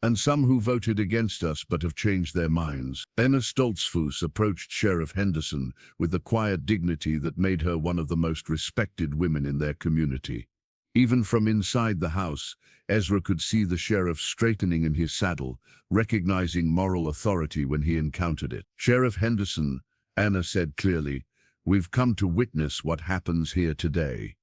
"And some who voted against us but have changed their minds." Anna Stoltzfus approached Sheriff Henderson with the quiet dignity that made her one of the most respected women in their community. Even from inside the house, Ezra could see the sheriff straightening in his saddle, recognizing moral authority when he encountered it. "Sheriff Henderson," Anna said clearly, "we've come to witness what happens here today.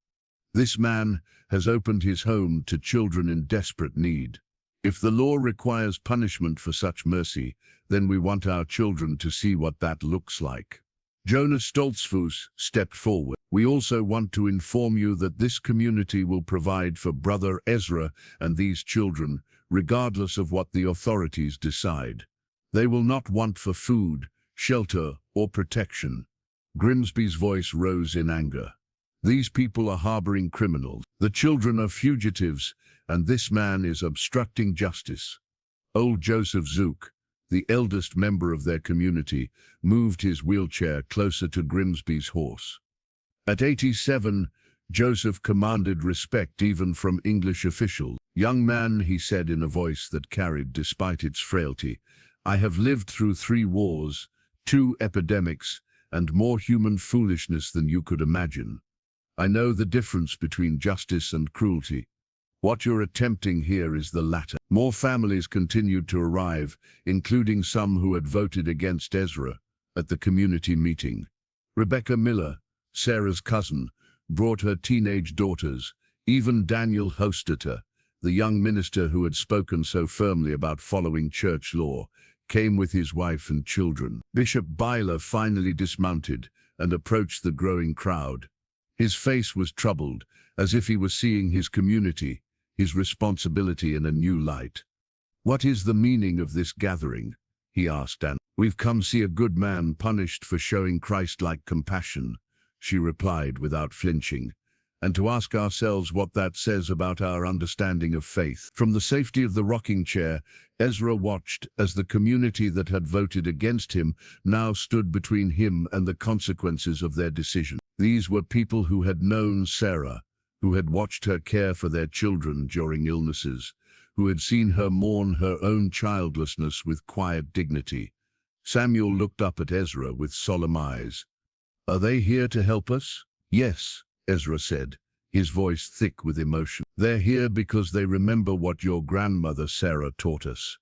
This man has opened his home to children in desperate need. If the law requires punishment for such mercy, then we want our children to see what that looks like." Jonas Stoltzfus stepped forward. "We also want to inform you that this community will provide for Brother Ezra and these children, regardless of what the authorities decide. They will not want for food, shelter, or protection." Grimsby's voice rose in anger. "These people are harboring criminals. The children are fugitives, and this man is obstructing justice." Old Joseph Zook, the eldest member of their community, moved his wheelchair closer to Grimsby's horse. At 87, Joseph commanded respect even from English officials. "Young man," he said in a voice that carried despite its frailty, "I have lived through 3 wars, 2 epidemics, and more human foolishness than you could imagine. I know the difference between justice and cruelty. What you're attempting here is the latter." More families continued to arrive, including some who had voted against Ezra at the community meeting. Rebecca Miller, Sarah's cousin, brought her teenage daughters. Even Daniel Hostiter, the young minister who had spoken so firmly about following church law, came with his wife and children. Bishop Byler finally dismounted and approached the growing crowd. His face was troubled, as if he was seeing his community, his responsibility in a new light. "What is the meaning of this gathering?" he asked Anne. "We've come see a good man punished for showing Christ-like compassion," she replied without flinching, "and to ask ourselves what that says about our understanding of faith." From the safety of the rocking chair, Ezra watched as the community that had voted against him now stood between him and the consequences of their decision. These were people who had known Sarah, who had watched her care for their children during illnesses, who had seen her mourn her own childlessness with quiet dignity. Samuel looked up at Ezra with solemn eyes. "Are they here to help us?" "Yes," Ezra said, his voice thick with emotion. "They're here because they remember what your grandmother Sarah taught us,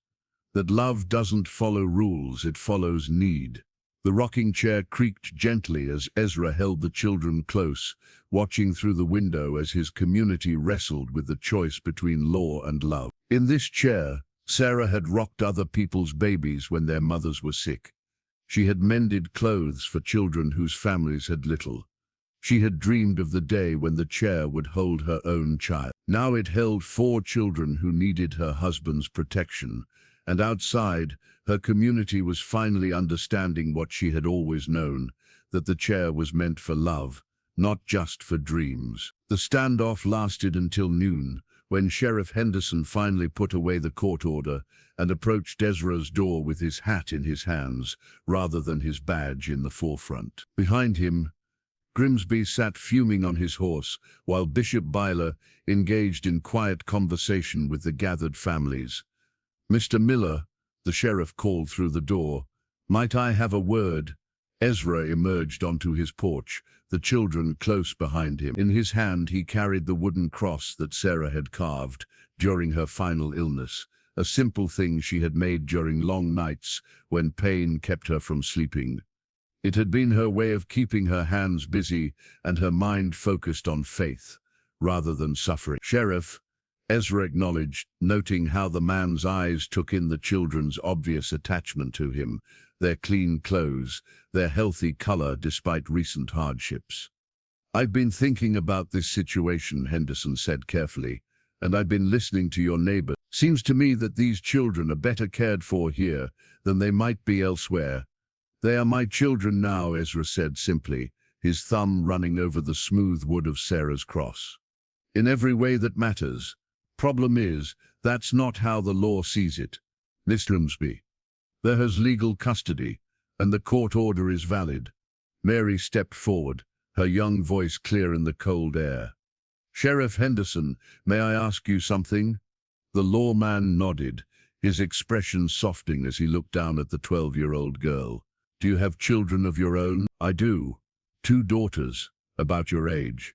that love doesn't follow rules, it follows need." The rocking chair creaked gently as Ezra held the children close, watching through the window as his community wrestled with the choice between law and love. In this chair, Sarah had rocked other people's babies when their mothers were sick. She had mended clothes for children whose families had little. She had dreamed of the day when the chair would hold her own child. Now it held 4 children who needed her husband's protection, And outside, her community was finally understanding what she had always known, that the chair was meant for love, not just for dreams. The standoff lasted until noon, when Sheriff Henderson finally put away the court order and approached Ezra's door with his hat in his hands, rather than his badge in the forefront. Behind him, Grimsby sat fuming on his horse, while Bishop Byler engaged in quiet conversation with the gathered families. "Mr. Miller," the sheriff called through the door, "might I have a word?" Ezra emerged onto his porch, the children close behind him. In his hand he carried the wooden cross that Sarah had carved during her final illness, a simple thing she had made during long nights when pain kept her from sleeping. It had been her way of keeping her hands busy and her mind focused on faith, rather than suffering. "Sheriff," Ezra acknowledged, noting how the man's eyes took in the children's obvious attachment to him, their clean clothes, their healthy color despite recent hardships. "I've been thinking about this situation," Henderson said carefully, "and I've been listening to your neighbor. Seems to me that these children are better cared for here than they might be elsewhere." "They are my children now," Ezra said simply, his thumb running over the smooth wood of Sarah's cross. "In every way that matters. Problem is, that's not how the law sees it. Mr. Grimsby, there has legal custody, and the court order is valid." Mary stepped forward, her young voice clear in the cold air. "Sheriff Henderson, may I ask you something?" The lawman nodded, his expression softening as he looked down at the 12-year-old girl. "Do you have children of your own?" "I do. 2 daughters, about your age.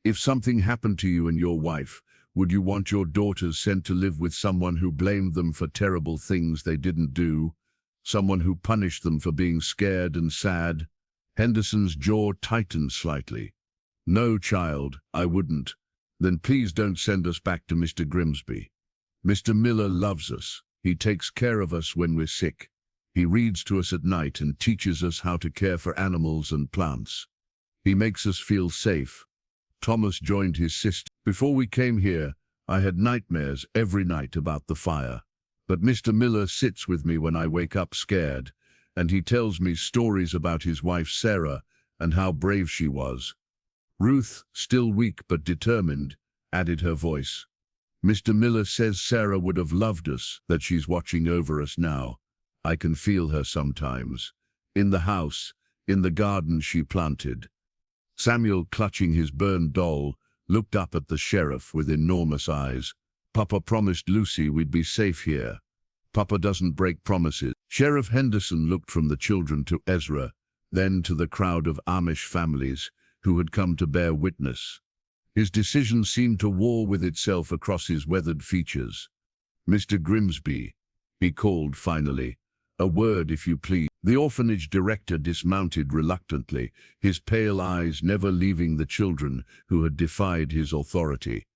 If something happened to you and your wife, would you want your daughters sent to live with someone who blamed them for terrible things they didn't do? Someone who punished them for being scared and sad?" Henderson's jaw tightened slightly. "No, child, I wouldn't." "Then please don't send us back to Mr. Grimsby. Mr. Miller loves us. He takes care of us when we're sick. He reads to us at night and teaches us how to care for animals and plants. He makes us feel safe." Thomas joined his sister. "Before we came here, I had nightmares every night about the fire. But Mr. Miller sits with me when I wake up scared, and he tells me stories about his wife Sarah and how brave she was." Ruth, still weak but determined, added her voice. "Mr. Miller says Sarah would have loved us, that she's watching over us now. I can feel her sometimes. In the house, in the garden she planted." Samuel, clutching his burned doll, looked up at the sheriff with enormous eyes. "Papa promised Lucy we'd be safe here. Papa doesn't break promises." Sheriff Henderson looked from the children to Ezra, then to the crowd of Amish families who had come to bear witness. His decision seemed to war with itself across his weathered features. "Mr. Grimsby," he called finally, "a word if you please." The orphanage director dismounted reluctantly, his pale eyes never leaving the children who had defied his authority.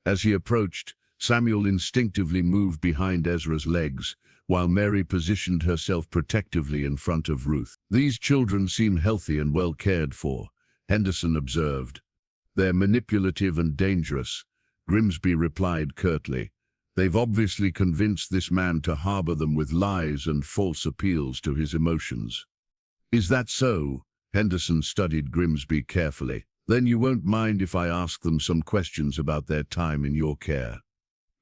As he approached, Samuel instinctively moved behind Ezra's legs, while Mary positioned herself protectively in front of Ruth. "These children seem healthy and well cared for," Henderson observed. "They're manipulative and dangerous," Grimsby replied curtly. "They've obviously convinced this man to harbor them with lies and false appeals to his emotions." "Is that so?" Henderson studied Grimsby carefully. "Then you won't mind if I ask them some questions about their time in your care."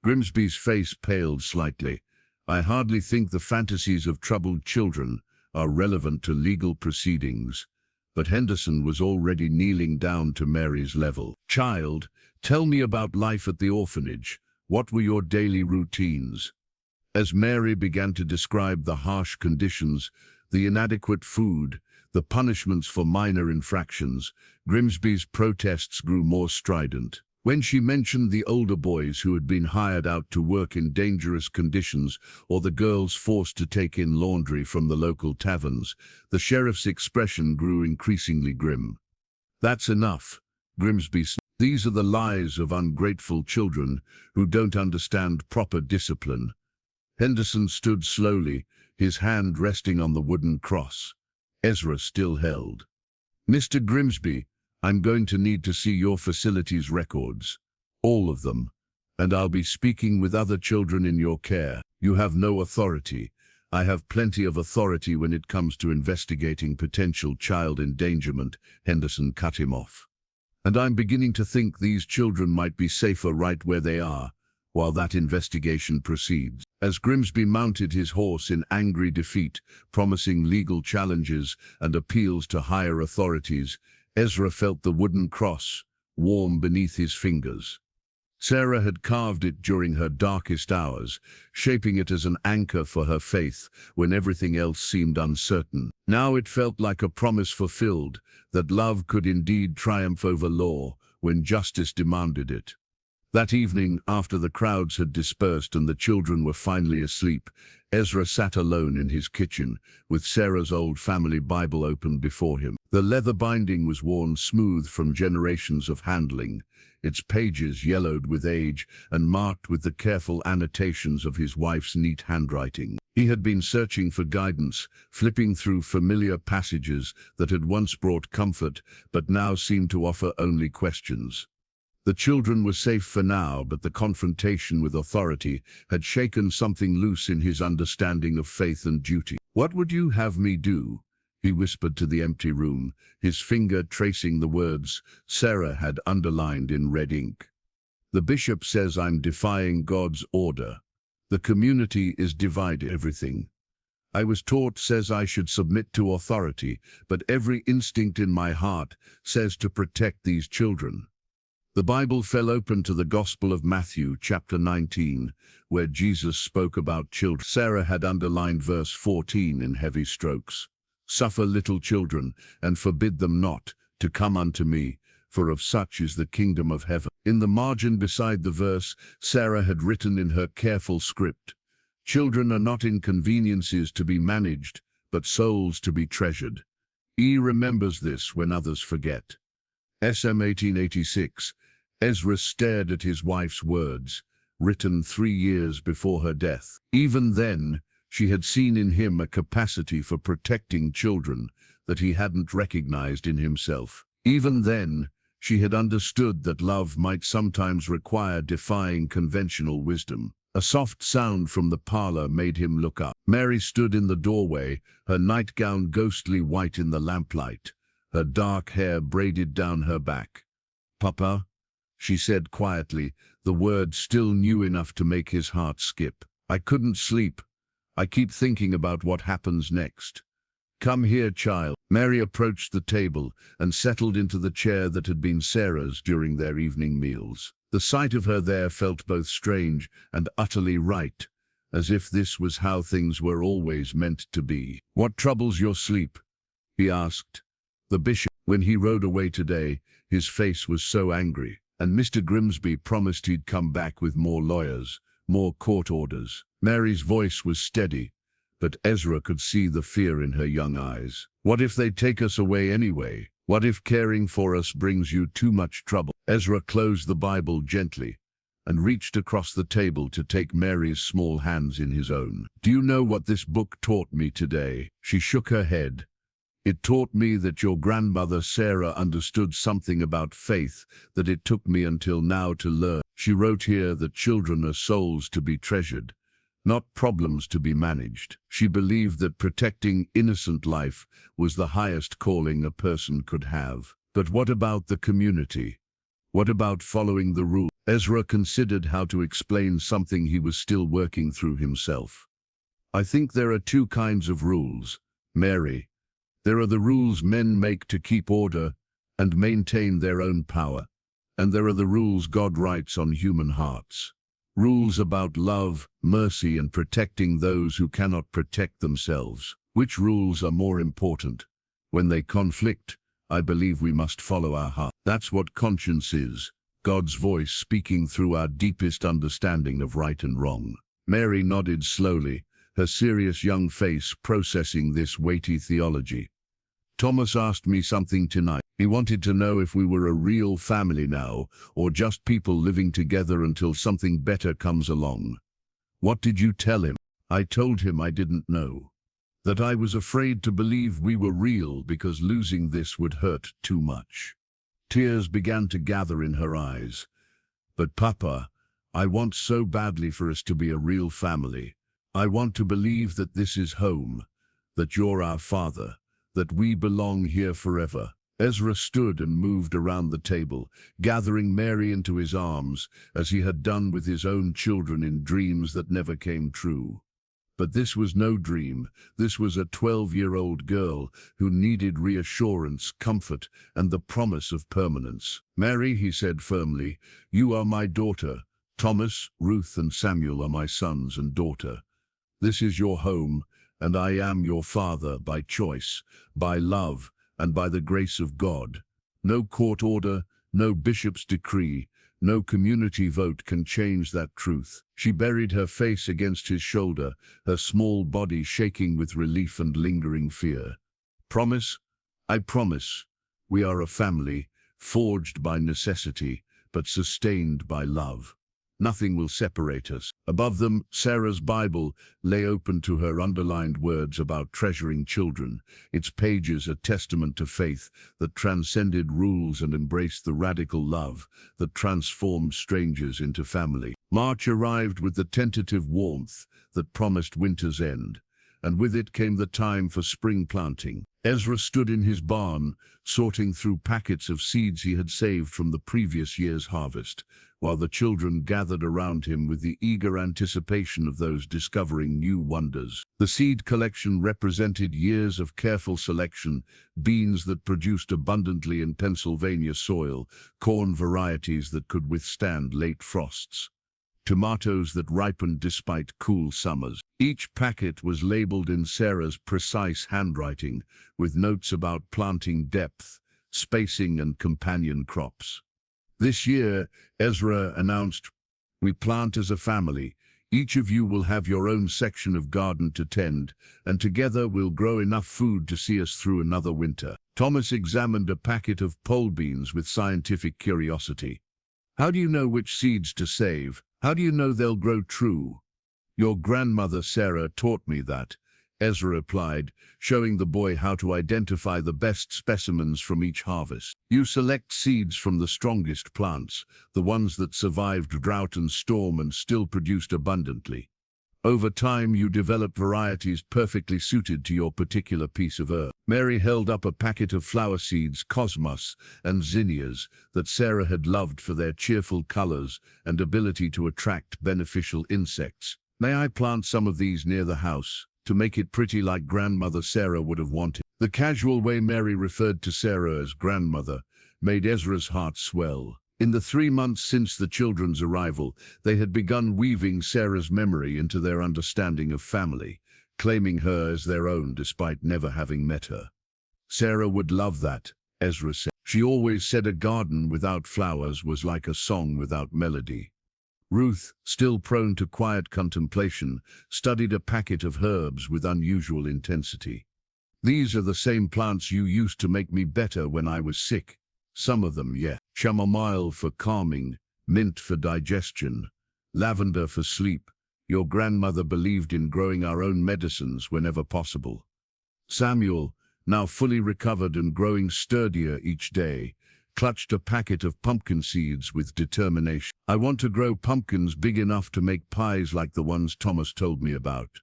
Grimsby's face paled slightly. "I hardly think the fantasies of troubled children are relevant to legal proceedings." But Henderson was already kneeling down to Mary's level. "Child, tell me about life at the orphanage. What were your daily routines?" As Mary began to describe the harsh conditions, the inadequate food, the punishments for minor infractions, Grimsby's protests grew more strident. When she mentioned the older boys who had been hired out to work in dangerous conditions or the girls forced to take in laundry from the local taverns, the sheriff's expression grew increasingly grim. "That's enough," Grimsby said. "These are the lies of ungrateful children who don't understand proper discipline." Henderson stood slowly, his hand resting on the wooden cross. Ezra still held. "Mr. Grimsby, I'm going to need to see your facilities records. All of them. And I'll be speaking with other children in your care. You have no authority. I have plenty of authority when it comes to investigating potential child endangerment. Henderson cut him off. And I'm beginning to think these children might be safer right where they are, while that investigation proceeds. As Grimsby mounted his horse in angry defeat, promising legal challenges and appeals to higher authorities, Ezra felt the wooden cross warm beneath his fingers. Sarah had carved it during her darkest hours, shaping it as an anchor for her faith when everything else seemed uncertain. Now it felt like a promise fulfilled, that love could indeed triumph over law when justice demanded it. That evening, after the crowds had dispersed and the children were finally asleep, Ezra sat alone in his kitchen, with Sarah's old family Bible open before him. The leather binding was worn smooth from generations of handling, its pages yellowed with age and marked with the careful annotations of his wife's neat handwriting. He had been searching for guidance, flipping through familiar passages that had once brought comfort, but now seemed to offer only questions. The children were safe for now, but the confrontation with authority had shaken something loose in his understanding of faith and duty. "What would you have me do?" he whispered to the empty room, his finger tracing the words Sarah had underlined in red ink. "The bishop says I'm defying God's order. The community is divided. Everything I was taught says I should submit to authority, but every instinct in my heart says to protect these children." The Bible fell open to the Gospel of Matthew, chapter 19, where Jesus spoke about children. Sarah had underlined verse 14 in heavy strokes. "Suffer little children, and forbid them not, to come unto me, for of such is the kingdom of heaven." In the margin beside the verse, Sarah had written in her careful script, "Children are not inconveniences to be managed, but souls to be treasured." He remembers this when others forget. SM 1886. Ezra stared at his wife's words, written 3 years before her death. Even then, she had seen in him a capacity for protecting children that he hadn't recognized in himself. Even then, she had understood that love might sometimes require defying conventional wisdom. A soft sound from the parlor made him look up. Mary stood in the doorway, her nightgown ghostly white in the lamplight, her dark hair braided down her back. "Papa," she said quietly, the word still new enough to make his heart skip. "I couldn't sleep. I keep thinking about what happens next." "Come here, child." Mary approached the table and settled into the chair that had been Sarah's during their evening meals. The sight of her there felt both strange and utterly right, as if this was how things were always meant to be. "What troubles your sleep?" he asked. The bishop, when he rode away today, his face was so angry, and Mr. Grimsby promised he'd come back with more lawyers, more court orders. Mary's voice was steady, but Ezra could see the fear in her young eyes. "What if they take us away anyway? What if caring for us brings you too much trouble?" Ezra closed the Bible gently and reached across the table to take Mary's small hands in his own. "Do you know what this book taught me today?" She shook her head. "It taught me that your grandmother Sarah understood something about faith that it took me until now to learn. She wrote here that children are souls to be treasured, not problems to be managed. She believed that protecting innocent life was the highest calling a person could have. But what about the community? What about following the rules?" Ezra considered how to explain something he was still working through himself. "I think there are 2 kinds of rules, Mary. There are the rules men make to keep order and maintain their own power, and there are the rules God writes on human hearts. Rules about love, mercy, and protecting those who cannot protect themselves. Which rules are more important? When they conflict, I believe we must follow our heart. That's what conscience is, God's voice speaking through our deepest understanding of right and wrong." Mary nodded slowly, her serious young face processing this weighty theology. "Thomas asked me something tonight. He wanted to know if we were a real family now, or just people living together until something better comes along." "What did you tell him?" "I told him I didn't know. That I was afraid to believe we were real because losing this would hurt too much." Tears began to gather in her eyes. "But Papa, I want so badly for us to be a real family. I want to believe that this is home, that you're our father, that we belong here forever." Ezra stood and moved around the table, gathering Mary into his arms, as he had done with his own children in dreams that never came true. But this was no dream. This was a 12-year-old girl who needed reassurance, comfort, and the promise of permanence. "Mary," he said firmly, "you are my daughter. Thomas, Ruth, and Samuel are my sons and daughter. This is your home, and I am your father by choice, by love, and by the grace of God. No court order, no bishop's decree, no community vote can change that truth." She buried her face against his shoulder, her small body shaking with relief and lingering fear. "Promise? I promise. We are a family, forged by necessity, but sustained by love. Nothing will separate us." Above them, Sarah's Bible lay open to her, underlined words about treasuring children, its pages a testament to faith that transcended rules and embraced the radical love that transformed strangers into family. March arrived with the tentative warmth that promised winter's end, and with it came the time for spring planting. Ezra stood in his barn, sorting through packets of seeds he had saved from the previous year's harvest, while the children gathered around him with the eager anticipation of those discovering new wonders. The seed collection represented years of careful selection, beans that produced abundantly in Pennsylvania soil, corn varieties that could withstand late frosts, tomatoes that ripened despite cool summers. Each packet was labeled in Sarah's precise handwriting, with notes about planting depth, spacing, and companion crops. "This year," Ezra announced, "we plant as a family. Each of you will have your own section of garden to tend, and together we'll grow enough food to see us through another winter." Thomas examined a packet of pole beans with scientific curiosity. "How do you know which seeds to save? How do you know they'll grow true?" "Your grandmother Sarah taught me that," Ezra replied, showing the boy how to identify the best specimens from each harvest. "You select seeds from the strongest plants, the ones that survived drought and storm and still produced abundantly. Over time, you develop varieties perfectly suited to your particular piece of earth." Mary held up a packet of flower seeds, cosmos and zinnias, that Sarah had loved for their cheerful colors and ability to attract beneficial insects. "May I plant some of these near the house, to make it pretty like grandmother Sarah would have wanted?" The casual way Mary referred to Sarah as grandmother made Ezra's heart swell. In the 3 months since the children's arrival, they had begun weaving Sarah's memory into their understanding of family, claiming her as their own despite never having met her. "Sarah would love that," Ezra said. "She always said a garden without flowers was like a song without melody." Ruth, still prone to quiet contemplation, studied a packet of herbs with unusual intensity. "These are the same plants you used to make me better when I was sick. Some of them, yeah. Chamomile for calming, mint for digestion, lavender for sleep. Your grandmother believed in growing our own medicines whenever possible." Samuel, now fully recovered and growing sturdier each day, clutched a packet of pumpkin seeds with determination. "I want to grow pumpkins big enough to make pies like the ones Thomas told me about."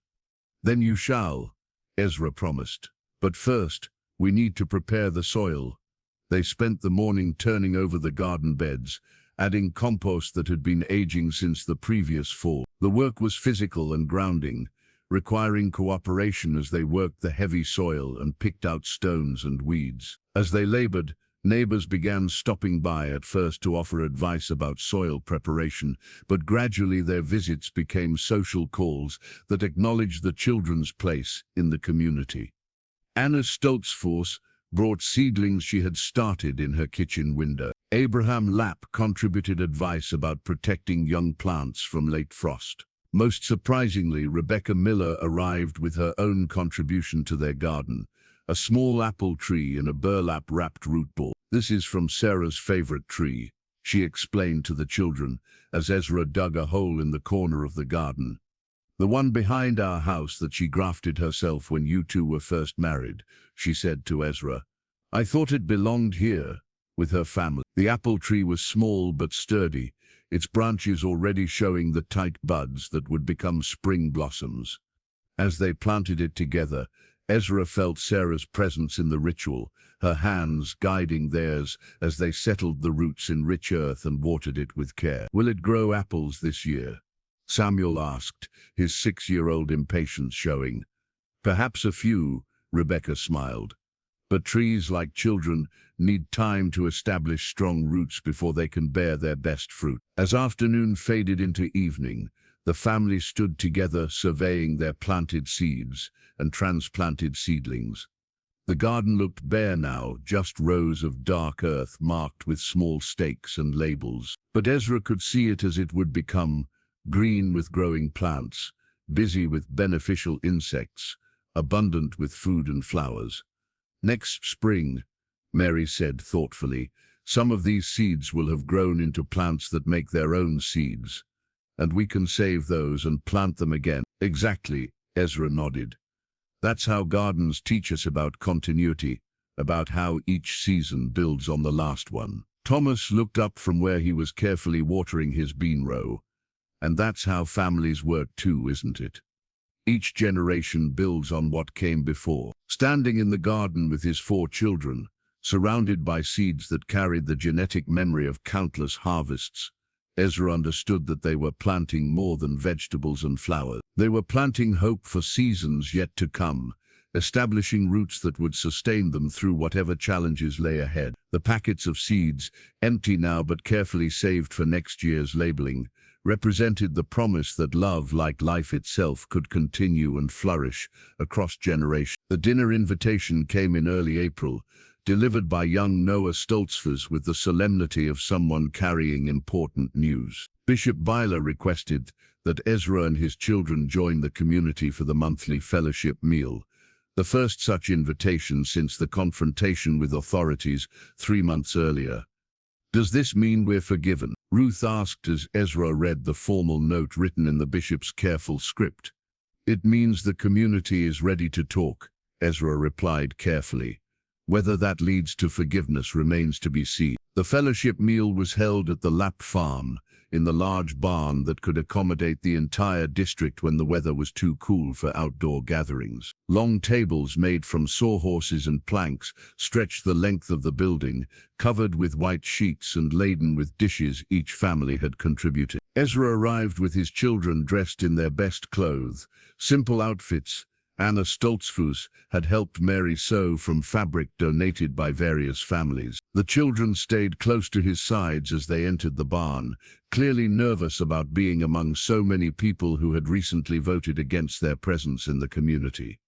"Then you shall," Ezra promised. "But first, we need to prepare the soil." They spent the morning turning over the garden beds, adding compost that had been aging since the previous fall. The work was physical and grounding, requiring cooperation as they worked the heavy soil and picked out stones and weeds. As they labored, neighbors began stopping by at first to offer advice about soil preparation, but gradually their visits became social calls that acknowledged the children's place in the community. Anna Stoltzfors brought seedlings she had started in her kitchen window. Abraham Lapp contributed advice about protecting young plants from late frost. Most surprisingly, Rebecca Miller arrived with her own contribution to their garden, a small apple tree in a burlap-wrapped root ball. "This is from Sarah's favorite tree," she explained to the children as Ezra dug a hole in the corner of the garden. "The one behind our house that she grafted herself when you two were first married," she said to Ezra. "I thought it belonged here, with her family." The apple tree was small but sturdy, its branches already showing the tight buds that would become spring blossoms. As they planted it together, Ezra felt Sarah's presence in the ritual, her hands guiding theirs as they settled the roots in rich earth and watered it with care. "Will it grow apples this year?" Samuel asked, his 6-year-old impatience showing. "Perhaps a few," Rebecca smiled. "But trees, like children, need time to establish strong roots before they can bear their best fruit." As afternoon faded into evening, the family stood together surveying their planted seeds and transplanted seedlings. The garden looked bare now, just rows of dark earth marked with small stakes and labels. But Ezra could see it as it would become, green with growing plants, busy with beneficial insects, abundant with food and flowers. "Next spring," Mary said thoughtfully, "some of these seeds will have grown into plants that make their own seeds, and we can save those and plant them again." "Exactly," Ezra nodded. "That's how gardens teach us about continuity, about how each season builds on the last one." Thomas looked up from where he was carefully watering his bean row. "And that's how families work too, isn't it? Each generation builds on what came before." Standing in the garden with his 4 children, surrounded by seeds that carried the genetic memory of countless harvests, Ezra understood that they were planting more than vegetables and flowers. They were planting hope for seasons yet to come, establishing roots that would sustain them through whatever challenges lay ahead. The packets of seeds, empty now but carefully saved for next year's labeling, represented the promise that love, like life itself, could continue and flourish across generations. The dinner invitation came in early April, delivered by young Noah Stoltzfus with the solemnity of someone carrying important news. Bishop Byler requested that Ezra and his children join the community for the monthly fellowship meal, the first such invitation since the confrontation with authorities 3 months earlier. "Does this mean we're forgiven?" Ruth asked as Ezra read the formal note written in the bishop's careful script. "It means the community is ready to talk," Ezra replied carefully. "Whether that leads to forgiveness remains to be seen." The fellowship meal was held at the Lapp farm, in the large barn that could accommodate the entire district when the weather was too cool for outdoor gatherings. Long tables made from sawhorses and planks stretched the length of the building, covered with white sheets and laden with dishes each family had contributed. Ezra arrived with his children dressed in their best clothes, simple outfits. Anna Stoltzfus had helped Mary sew from fabric donated by various families. The children stayed close to his sides as they entered the barn, clearly nervous about being among so many people who had recently voted against their presence in the community.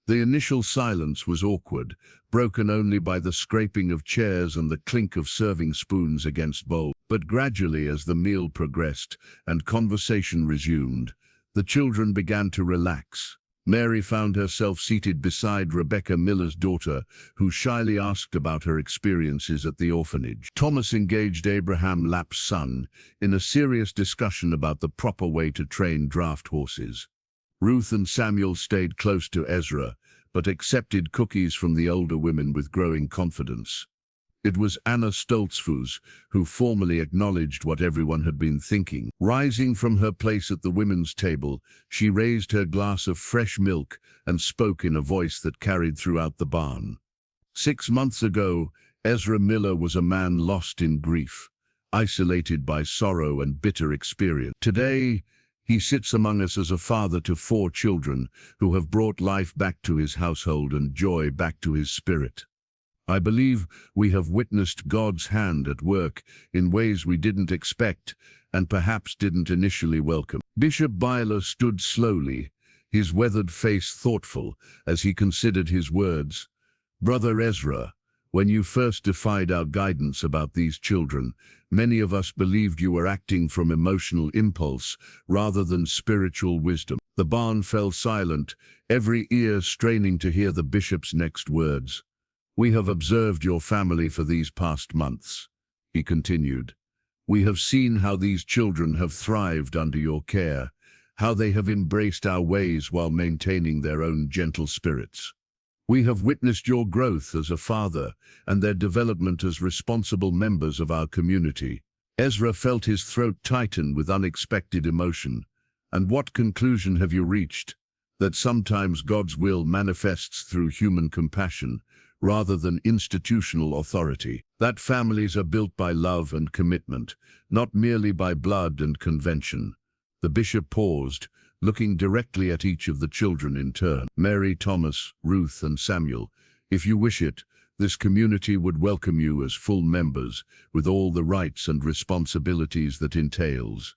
The initial silence was awkward, broken only by the scraping of chairs and the clink of serving spoons against bowls. But gradually, as the meal progressed and conversation resumed, the children began to relax. Mary found herself seated beside Rebecca Miller's daughter, who shyly asked about her experiences at the orphanage. Thomas engaged Abraham Lapp's son in a serious discussion about the proper way to train draft horses. Ruth and Samuel stayed close to Ezra, but accepted cookies from the older women with growing confidence. It was Anna Stoltzfus who formally acknowledged what everyone had been thinking. Rising from her place at the women's table, she raised her glass of fresh milk and spoke in a voice that carried throughout the barn. 6 months ago, EZRA Miller was a man lost in grief, isolated by sorrow and bitter experience. Today, he sits among us as a father to 4 children who have brought life back to his household and joy back to his spirit. I believe we have witnessed God's hand at work in ways we didn't expect and perhaps didn't initially welcome. Bishop Byler stood slowly, his weathered face thoughtful as he considered his words. "Brother Ezra, when you first defied our guidance about these children, many of us believed you were acting from emotional impulse rather than spiritual wisdom." The barn fell silent, every ear straining to hear the bishop's next words. "We have observed your family for these past months," he continued. "We have seen how these children have thrived under your care, how they have embraced our ways while maintaining their own gentle spirits. We have witnessed your growth as a father and their development as responsible members of our community. Ezra felt his throat tighten with unexpected emotion. And what conclusion have you reached? That sometimes God's will manifests through human compassion, rather than institutional authority. That families are built by love and commitment, not merely by blood and convention. The bishop paused, looking directly at each of the children in turn. Mary, Thomas, Ruth, and Samuel, if you wish it, this community would welcome you as full members, with all the rights and responsibilities that entails.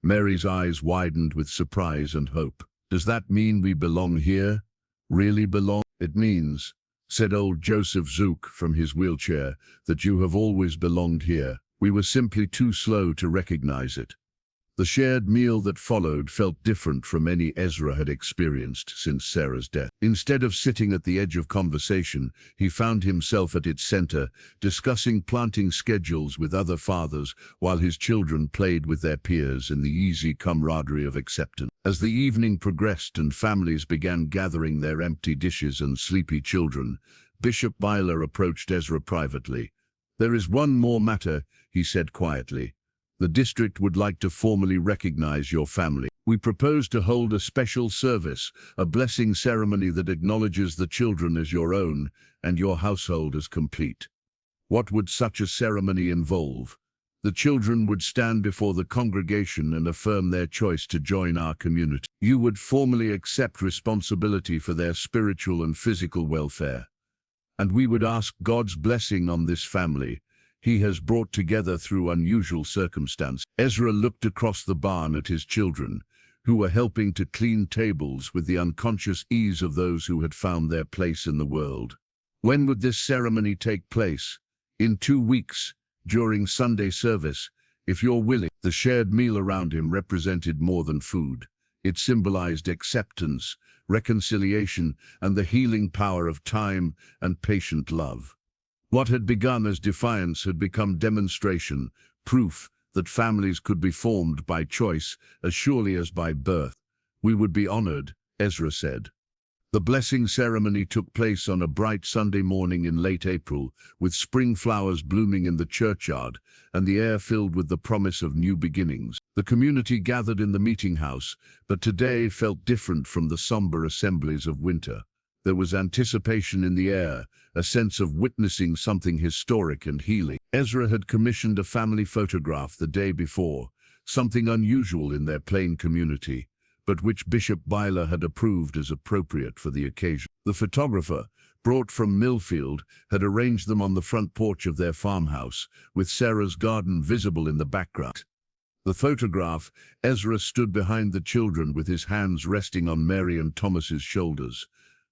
Mary's eyes widened with surprise and hope. Does that mean we belong here? Really belong? It means, said old Joseph Zook from his wheelchair, that you have always belonged here. We were simply too slow to recognize it. The shared meal that followed felt different from any Ezra had experienced since Sarah's death. Instead of sitting at the edge of conversation, he found himself at its center, discussing planting schedules with other fathers while his children played with their peers in the easy camaraderie of acceptance. As the evening progressed and families began gathering their empty dishes and sleepy children, Bishop Miller approached Ezra privately. "There is one more matter," he said quietly. "The district would like to formally recognize your family. We propose to hold a special service, a blessing ceremony that acknowledges the children as your own and your household as complete." What would such a ceremony involve? The children would stand before the congregation and affirm their choice to join our community. You would formally accept responsibility for their spiritual and physical welfare. And we would ask God's blessing on this family He has brought together through unusual circumstance. Ezra looked across the barn at his children, who were helping to clean tables with the unconscious ease of those who had found their place in the world. When would this ceremony take place? In 2 weeks, during Sunday service, if you're willing. The shared meal around him represented more than food. It symbolized acceptance, reconciliation, and the healing power of time and patient love. What had begun as defiance had become demonstration, proof that families could be formed by choice as surely as by birth. We would be honored, Ezra said. The blessing ceremony took place on a bright Sunday morning in late April, with spring flowers blooming in the churchyard and the air filled with the promise of new beginnings. The community gathered in the meeting house, but today felt different from the somber assemblies of winter. There was anticipation in the air, a sense of witnessing something historic and healing. Ezra had commissioned a family photograph the day before, something unusual in their plain community, but which Bishop Miller had approved as appropriate for the occasion. The photographer, brought from Millfield, had arranged them on the front porch of their farmhouse, with Sarah's garden visible in the background. The photograph, Ezra stood behind the children with his hands resting on Mary and Thomas's shoulders,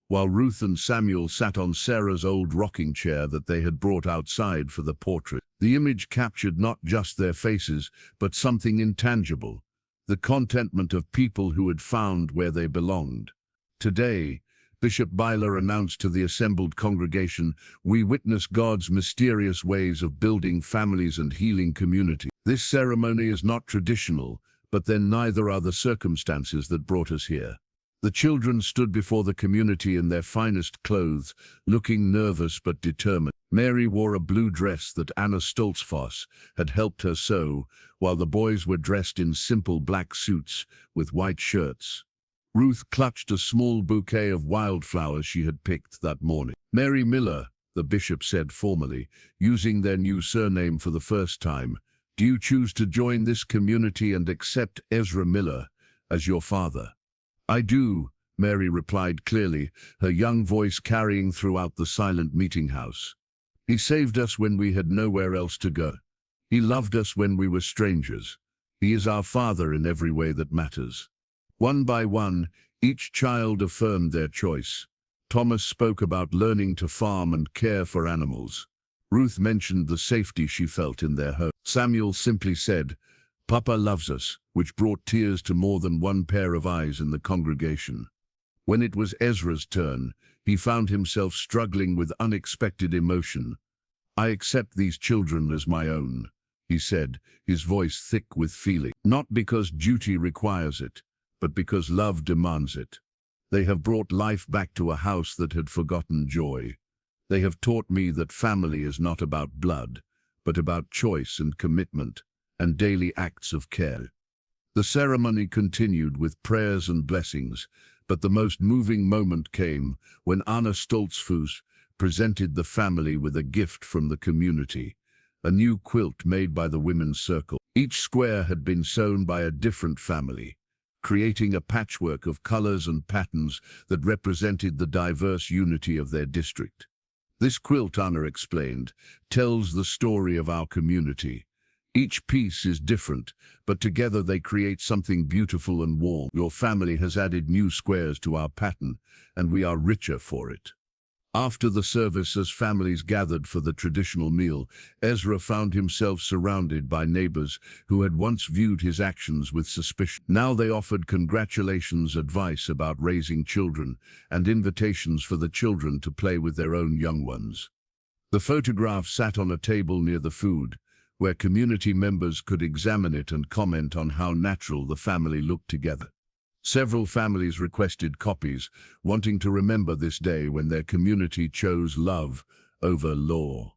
while Ruth and Samuel sat on Sarah's old rocking chair that they had brought outside for the portrait. The image captured not just their faces, but something intangible, the contentment of people who had found where they belonged. Today, Bishop Miller announced to the assembled congregation, "We witness God's mysterious ways of building families and healing community. This ceremony is not traditional, but then neither are the circumstances that brought us here." The children stood before the community in their finest clothes, looking nervous but determined. Mary wore a blue dress that Anna Stoltzfoss had helped her sew, while the boys were dressed in simple black suits with white shirts. Ruth clutched a small bouquet of wildflowers she had picked that morning. "Mary Miller," the bishop said formally, using their new surname for the first time, "do you choose to join this community and accept Ezra Miller as your father?" "I do," Mary replied clearly, her young voice carrying throughout the silent meeting house. "He saved us when we had nowhere else to go. He loved us when we were strangers. He is our father in every way that matters." One by one, each child affirmed their choice. Thomas spoke about learning to farm and care for animals. Ruth mentioned the safety she felt in their home. Samuel simply said, "Papa loves us," which brought tears to more than one pair of eyes in the congregation. When it was Ezra's turn, he found himself struggling with unexpected emotion. "I accept these children as my own," he said, his voice thick with feeling. "Not because duty requires it, but because love demands it. They have brought life back to a house that had forgotten joy. They have taught me that family is not about blood, but about choice and commitment. and daily acts of care. The ceremony continued with prayers and blessings, but the most moving moment came when Anna Stoltzfus presented the family with a gift from the community, a new quilt made by the women's circle. Each square had been sewn by a different family, creating a patchwork of colors and patterns that represented the diverse unity of their district. This quilt, Anna explained, tells the story of our community. Each piece is different, but together they create something beautiful and warm. Your family has added new squares to our pattern, and we are richer for it. After the service, as families gathered for the traditional meal, Ezra found himself surrounded by neighbors who had once viewed his actions with suspicion. Now they offered congratulations, advice about raising children, and invitations for the children to play with their own young ones. The photograph sat on a table near the food, where community members could examine it and comment on how natural the family looked together. Several families requested copies, wanting to remember this day when their community chose love over law.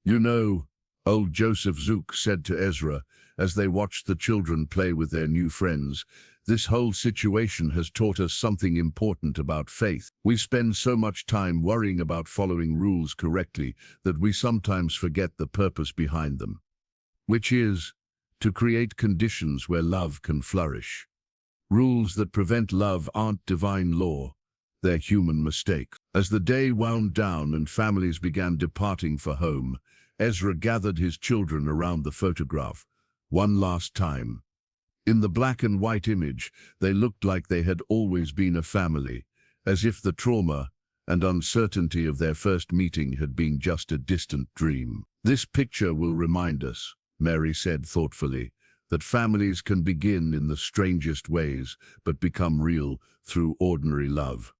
"You know," old Joseph Zook said to Ezra as they watched the children play with their new friends, "this whole situation has taught us something important about faith. We spend so much time worrying about following rules correctly that we sometimes forget the purpose behind them, which is to create conditions where love can flourish. Rules that prevent love aren't divine law, they're human mistakes." As the day wound down and families began departing for home, Ezra gathered his children around the photograph, one last time. In the black and white image, they looked like they had always been a family, as if the trauma and uncertainty of their first meeting had been just a distant dream. "This picture will remind us," Mary said thoughtfully, "that families can begin in the strangest ways, but become real through ordinary love."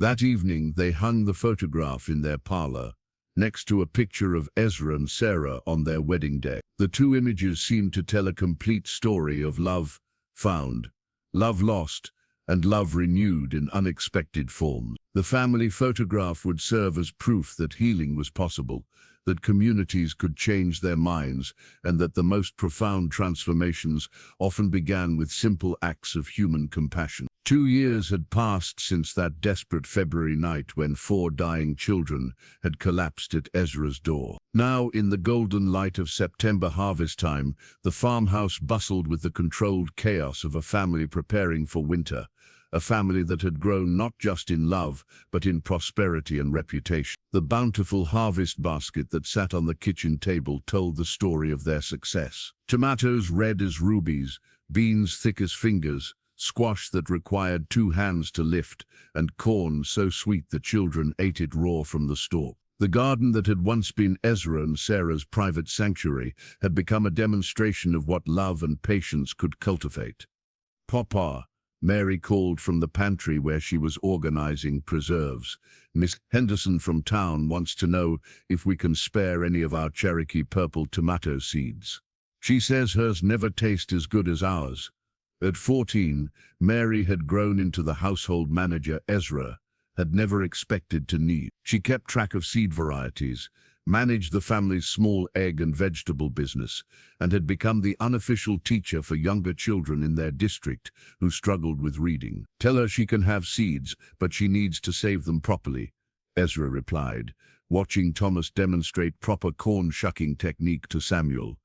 That evening, they hung the photograph in their parlor, next to a picture of Ezra and Sarah on their wedding day. The two images seemed to tell a complete story of love found, love lost, and love renewed in unexpected forms. The family photograph would serve as proof that healing was possible, that communities could change their minds, and that the most profound transformations often began with simple acts of human compassion. 2 years had passed since that desperate February night when 4 dying children had collapsed at Ezra's door. Now, in the golden light of September harvest time, the farmhouse bustled with the controlled chaos of a family preparing for winter, a family that had grown not just in love, but in prosperity and reputation. The bountiful harvest basket that sat on the kitchen table told the story of their success. Tomatoes red as rubies, beans thick as fingers, squash that required 2 hands to lift, and corn so sweet the children ate it raw from the stalk. The garden that had once been Ezra and Sarah's private sanctuary had become a demonstration of what love and patience could cultivate. "Papa," Mary called from the pantry where she was organizing preserves, "Miss Henderson from town wants to know if we can spare any of our Cherokee purple tomato seeds. She says hers never taste as good as ours." At 14, Mary had grown into the household manager Ezra had never expected to need. She kept track of seed varieties, managed the family's small egg and vegetable business, and had become the unofficial teacher for younger children in their district who struggled with reading. "Tell her she can have seeds, but she needs to save them properly," Ezra replied, watching Thomas demonstrate proper corn shucking technique to Samuel.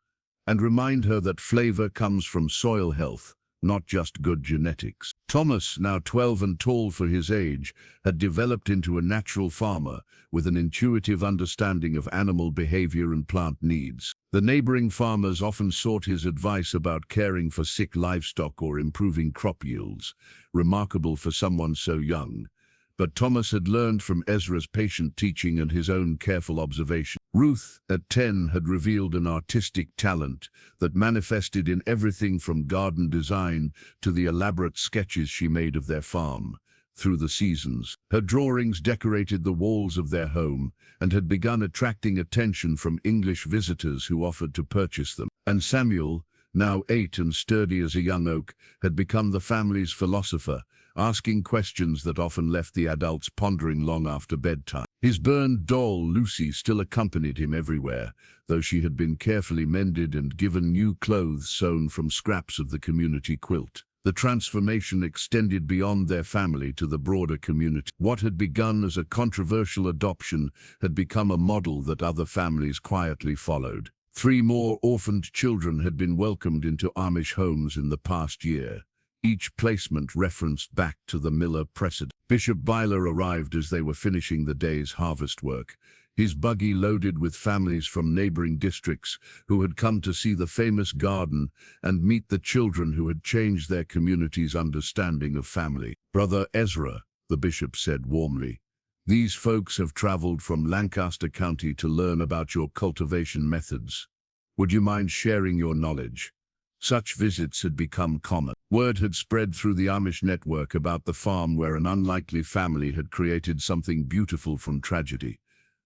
"And remind her that flavor comes from soil health, not just good genetics." Thomas, now 12 and tall for his age, had developed into a natural farmer with an intuitive understanding of animal behavior and plant needs. The neighboring farmers often sought his advice about caring for sick livestock or improving crop yields, remarkable for someone so young. But Thomas had learned from Ezra's patient teaching and his own careful observation. Ruth, at 10, had revealed an artistic talent that manifested in everything from garden design to the elaborate sketches she made of their farm through the seasons. Her drawings decorated the walls of their home and had begun attracting attention from English visitors who offered to purchase them. And Samuel, now 8 and sturdy as a young oak, had become the family's philosopher, asking questions that often left the adults pondering long after bedtime. His burned doll, Lucy, still accompanied him everywhere, though she had been carefully mended and given new clothes sewn from scraps of the community quilt. The transformation extended beyond their family to the broader community. What had begun as a controversial adoption had become a model that other families quietly followed. 3 more orphaned children had been welcomed into Amish homes in the past year. Each placement referenced back to the Miller precedent. Bishop Byler arrived as they were finishing the day's harvest work, his buggy loaded with families from neighboring districts who had come to see the famous garden and meet the children who had changed their community's understanding of family. "Brother Ezra," the bishop said warmly, "these folks have traveled from Lancaster County to learn about your cultivation methods. Would you mind sharing your knowledge?" Such visits had become common. Word had spread through the Amish network about the farm where an unlikely family had created something beautiful from tragedy,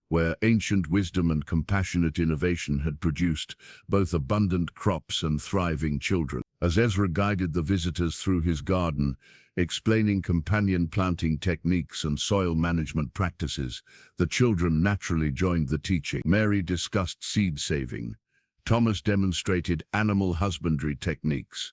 where ancient wisdom and compassionate innovation had produced both abundant crops and thriving children. As Ezra guided the visitors through his garden, explaining companion planting techniques and soil management practices, the children naturally joined the teaching. Mary discussed seed saving. Thomas demonstrated animal husbandry techniques.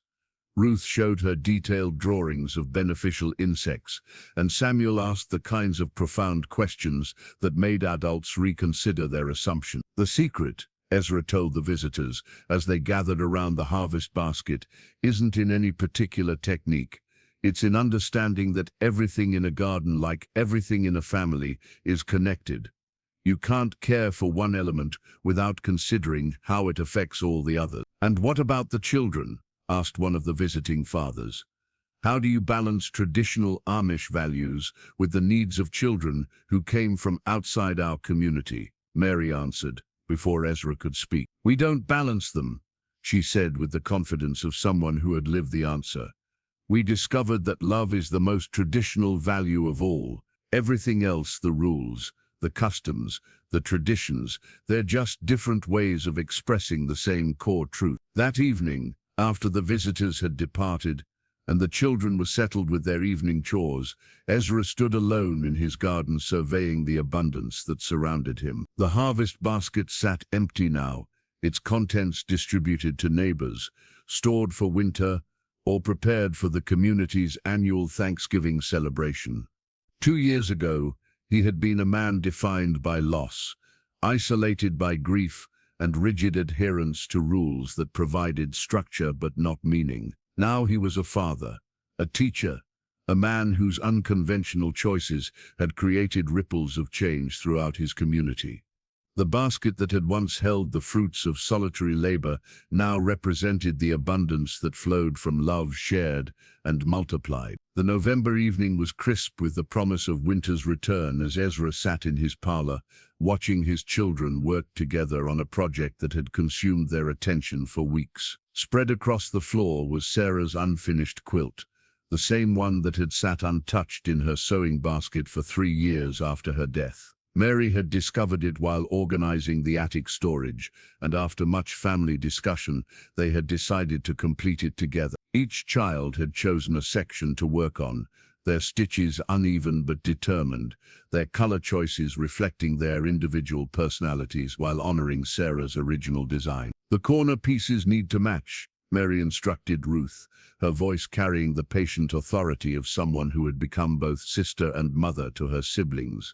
Ruth showed her detailed drawings of beneficial insects, and Samuel asked the kinds of profound questions that made adults reconsider their assumptions. "The secret," Ezra told the visitors as they gathered around the harvest basket, "isn't in any particular technique. It's in understanding that everything in a garden, like everything in a family, is connected. You can't care for one element without considering how it affects all the others." "And what about the children?" asked one of the visiting fathers. "How do you balance traditional Amish values with the needs of children who came from outside our community?" Mary answered, before Ezra could speak. "We don't balance them," she said with the confidence of someone who had lived the answer. "We discovered that love is the most traditional value of all. Everything else, the rules, the customs, the traditions, they're just different ways of expressing the same core truth." That evening, after the visitors had departed and the children were settled with their evening chores, Ezra stood alone in his garden surveying the abundance that surrounded him. The harvest basket sat empty now, its contents distributed to neighbors, stored for winter or prepared for the community's annual Thanksgiving celebration. 2 years ago, he had been a man defined by loss, isolated by grief, and rigid adherence to rules that provided structure but not meaning. Now he was a father, a teacher, a man whose unconventional choices had created ripples of change throughout his community. The basket that had once held the fruits of solitary labor now represented the abundance that flowed from love shared and multiplied. The November evening was crisp with the promise of winter's return as Ezra sat in his parlor, watching his children work together on a project that had consumed their attention for weeks. Spread across the floor was Sarah's unfinished quilt, the same one that had sat untouched in her sewing basket for 3 years after her death. Mary had discovered it while organizing the attic storage, and after much family discussion, they had decided to complete it together. Each child had chosen a section to work on, their stitches uneven but determined, their color choices reflecting their individual personalities while honoring Sarah's original design. "The corner pieces need to match," Mary instructed Ruth, her voice carrying the patient authority of someone who had become both sister and mother to her siblings.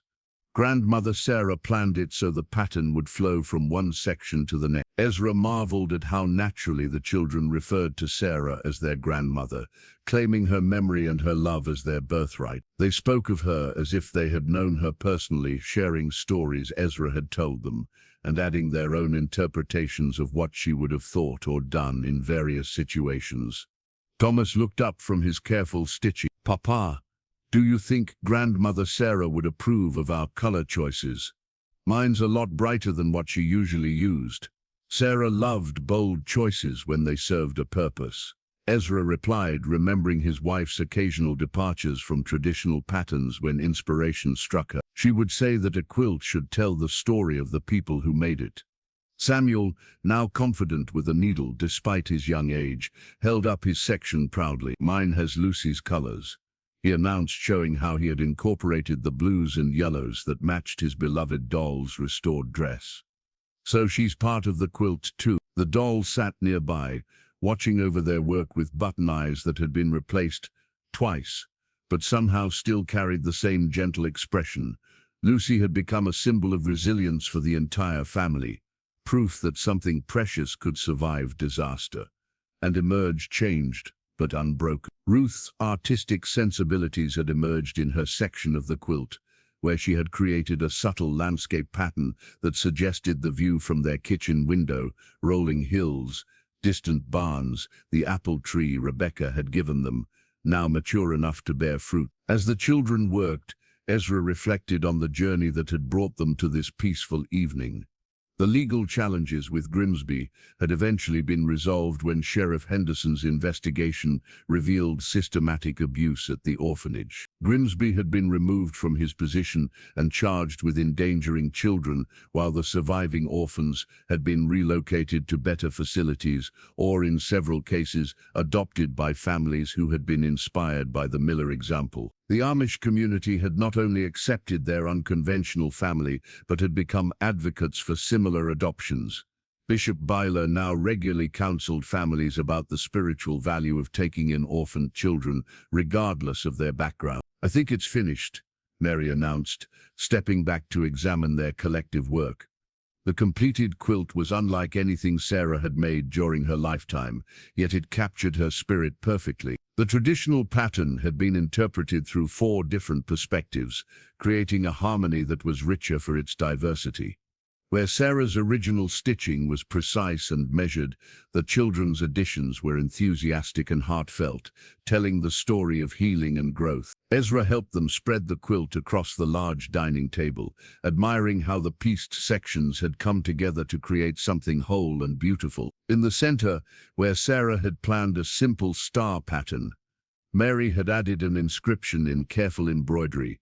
Grandmother Sarah planned it so the pattern would flow from one section to the next. Ezra marveled at how naturally the children referred to Sarah as their grandmother, claiming her memory and her love as their birthright. They spoke of her as if they had known her personally, sharing stories Ezra had told them, and adding their own interpretations of what she would have thought or done in various situations. Thomas looked up from his careful stitching. "Papa, do you think Grandmother Sarah would approve of our color choices? Mine's a lot brighter than what she usually used." Sarah loved bold choices when they served a purpose. Ezra replied, remembering his wife's occasional departures from traditional patterns when inspiration struck her. She would say that a quilt should tell the story of the people who made it. Samuel, now confident with a needle despite his young age, held up his section proudly. "Mine has Lucy's colors," he announced, showing how he had incorporated the blues and yellows that matched his beloved doll's restored dress. "So she's part of the quilt too." The doll sat nearby, watching over their work with button eyes that had been replaced twice, but somehow still carried the same gentle expression. Lucy had become a symbol of resilience for the entire family, proof that something precious could survive disaster, and emerge changed but unbroken. Ruth's artistic sensibilities had emerged in her section of the quilt, where she had created a subtle landscape pattern that suggested the view from their kitchen window: rolling hills, distant barns, the apple tree Rebecca had given them, now mature enough to bear fruit. As the children worked, Ezra reflected on the journey that had brought them to this peaceful evening. The legal challenges with Grimsby had eventually been resolved when Sheriff Henderson's investigation revealed systematic abuse at the orphanage. Grimsby had been removed from his position and charged with endangering children, while the surviving orphans had been relocated to better facilities, or in several cases, adopted by families who had been inspired by the Miller example. The Amish community had not only accepted their unconventional family, but had become advocates for similar adoptions. Bishop Byler now regularly counseled families about the spiritual value of taking in orphaned children, regardless of their background. "I think it's finished," Mary announced, stepping back to examine their collective work. The completed quilt was unlike anything Sarah had made during her lifetime, yet it captured her spirit perfectly. The traditional pattern had been interpreted through 4 different perspectives, creating a harmony that was richer for its diversity. Where Sarah's original stitching was precise and measured, the children's additions were enthusiastic and heartfelt, telling the story of healing and growth. Ezra helped them spread the quilt across the large dining table, admiring how the pieced sections had come together to create something whole and beautiful. In the center, where Sarah had planned a simple star pattern, Mary had added an inscription in careful embroidery: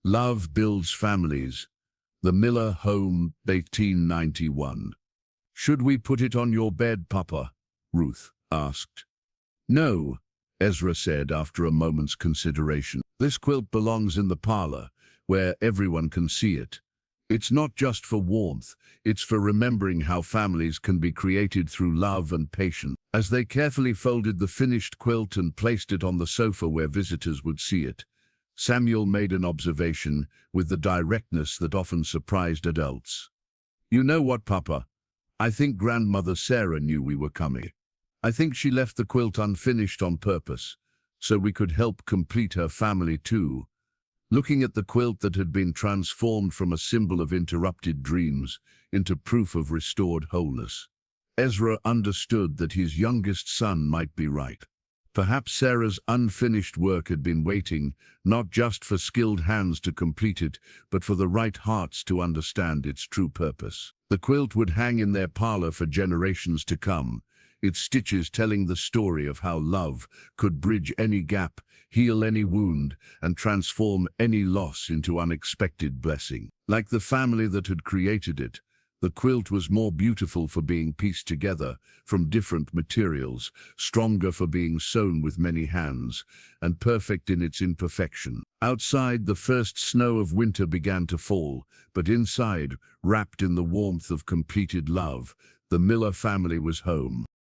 "Love builds families. The Miller Home, 1891. "Should we put it on your bed, Papa?" Ruth asked. "No," Ezra said after a moment's consideration. "This quilt belongs in the parlor, where everyone can see it. It's not just for warmth, it's for remembering how families can be created through love and patience." As they carefully folded the finished quilt and placed it on the sofa where visitors would see it, Samuel made an observation with the directness that often surprised adults. "You know what, Papa? I think Grandmother Sarah knew we were coming. I think she left the quilt unfinished on purpose, so we could help complete her family too." Looking at the quilt that had been transformed from a symbol of interrupted dreams into proof of restored wholeness, Ezra understood that his youngest son might be right. Perhaps Sarah's unfinished work had been waiting, not just for skilled hands to complete it, but for the right hearts to understand its true purpose. The quilt would hang in their parlor for generations to come, its stitches telling the story of how love could bridge any gap, heal any wound, and transform any loss into unexpected blessing. Like the family that had created it, the quilt was more beautiful for being pieced together from different materials, stronger for being sewn with many hands, and perfect in its imperfection. Outside, the first snow of winter began to fall, but inside, wrapped in the warmth of completed love, the Miller family was home.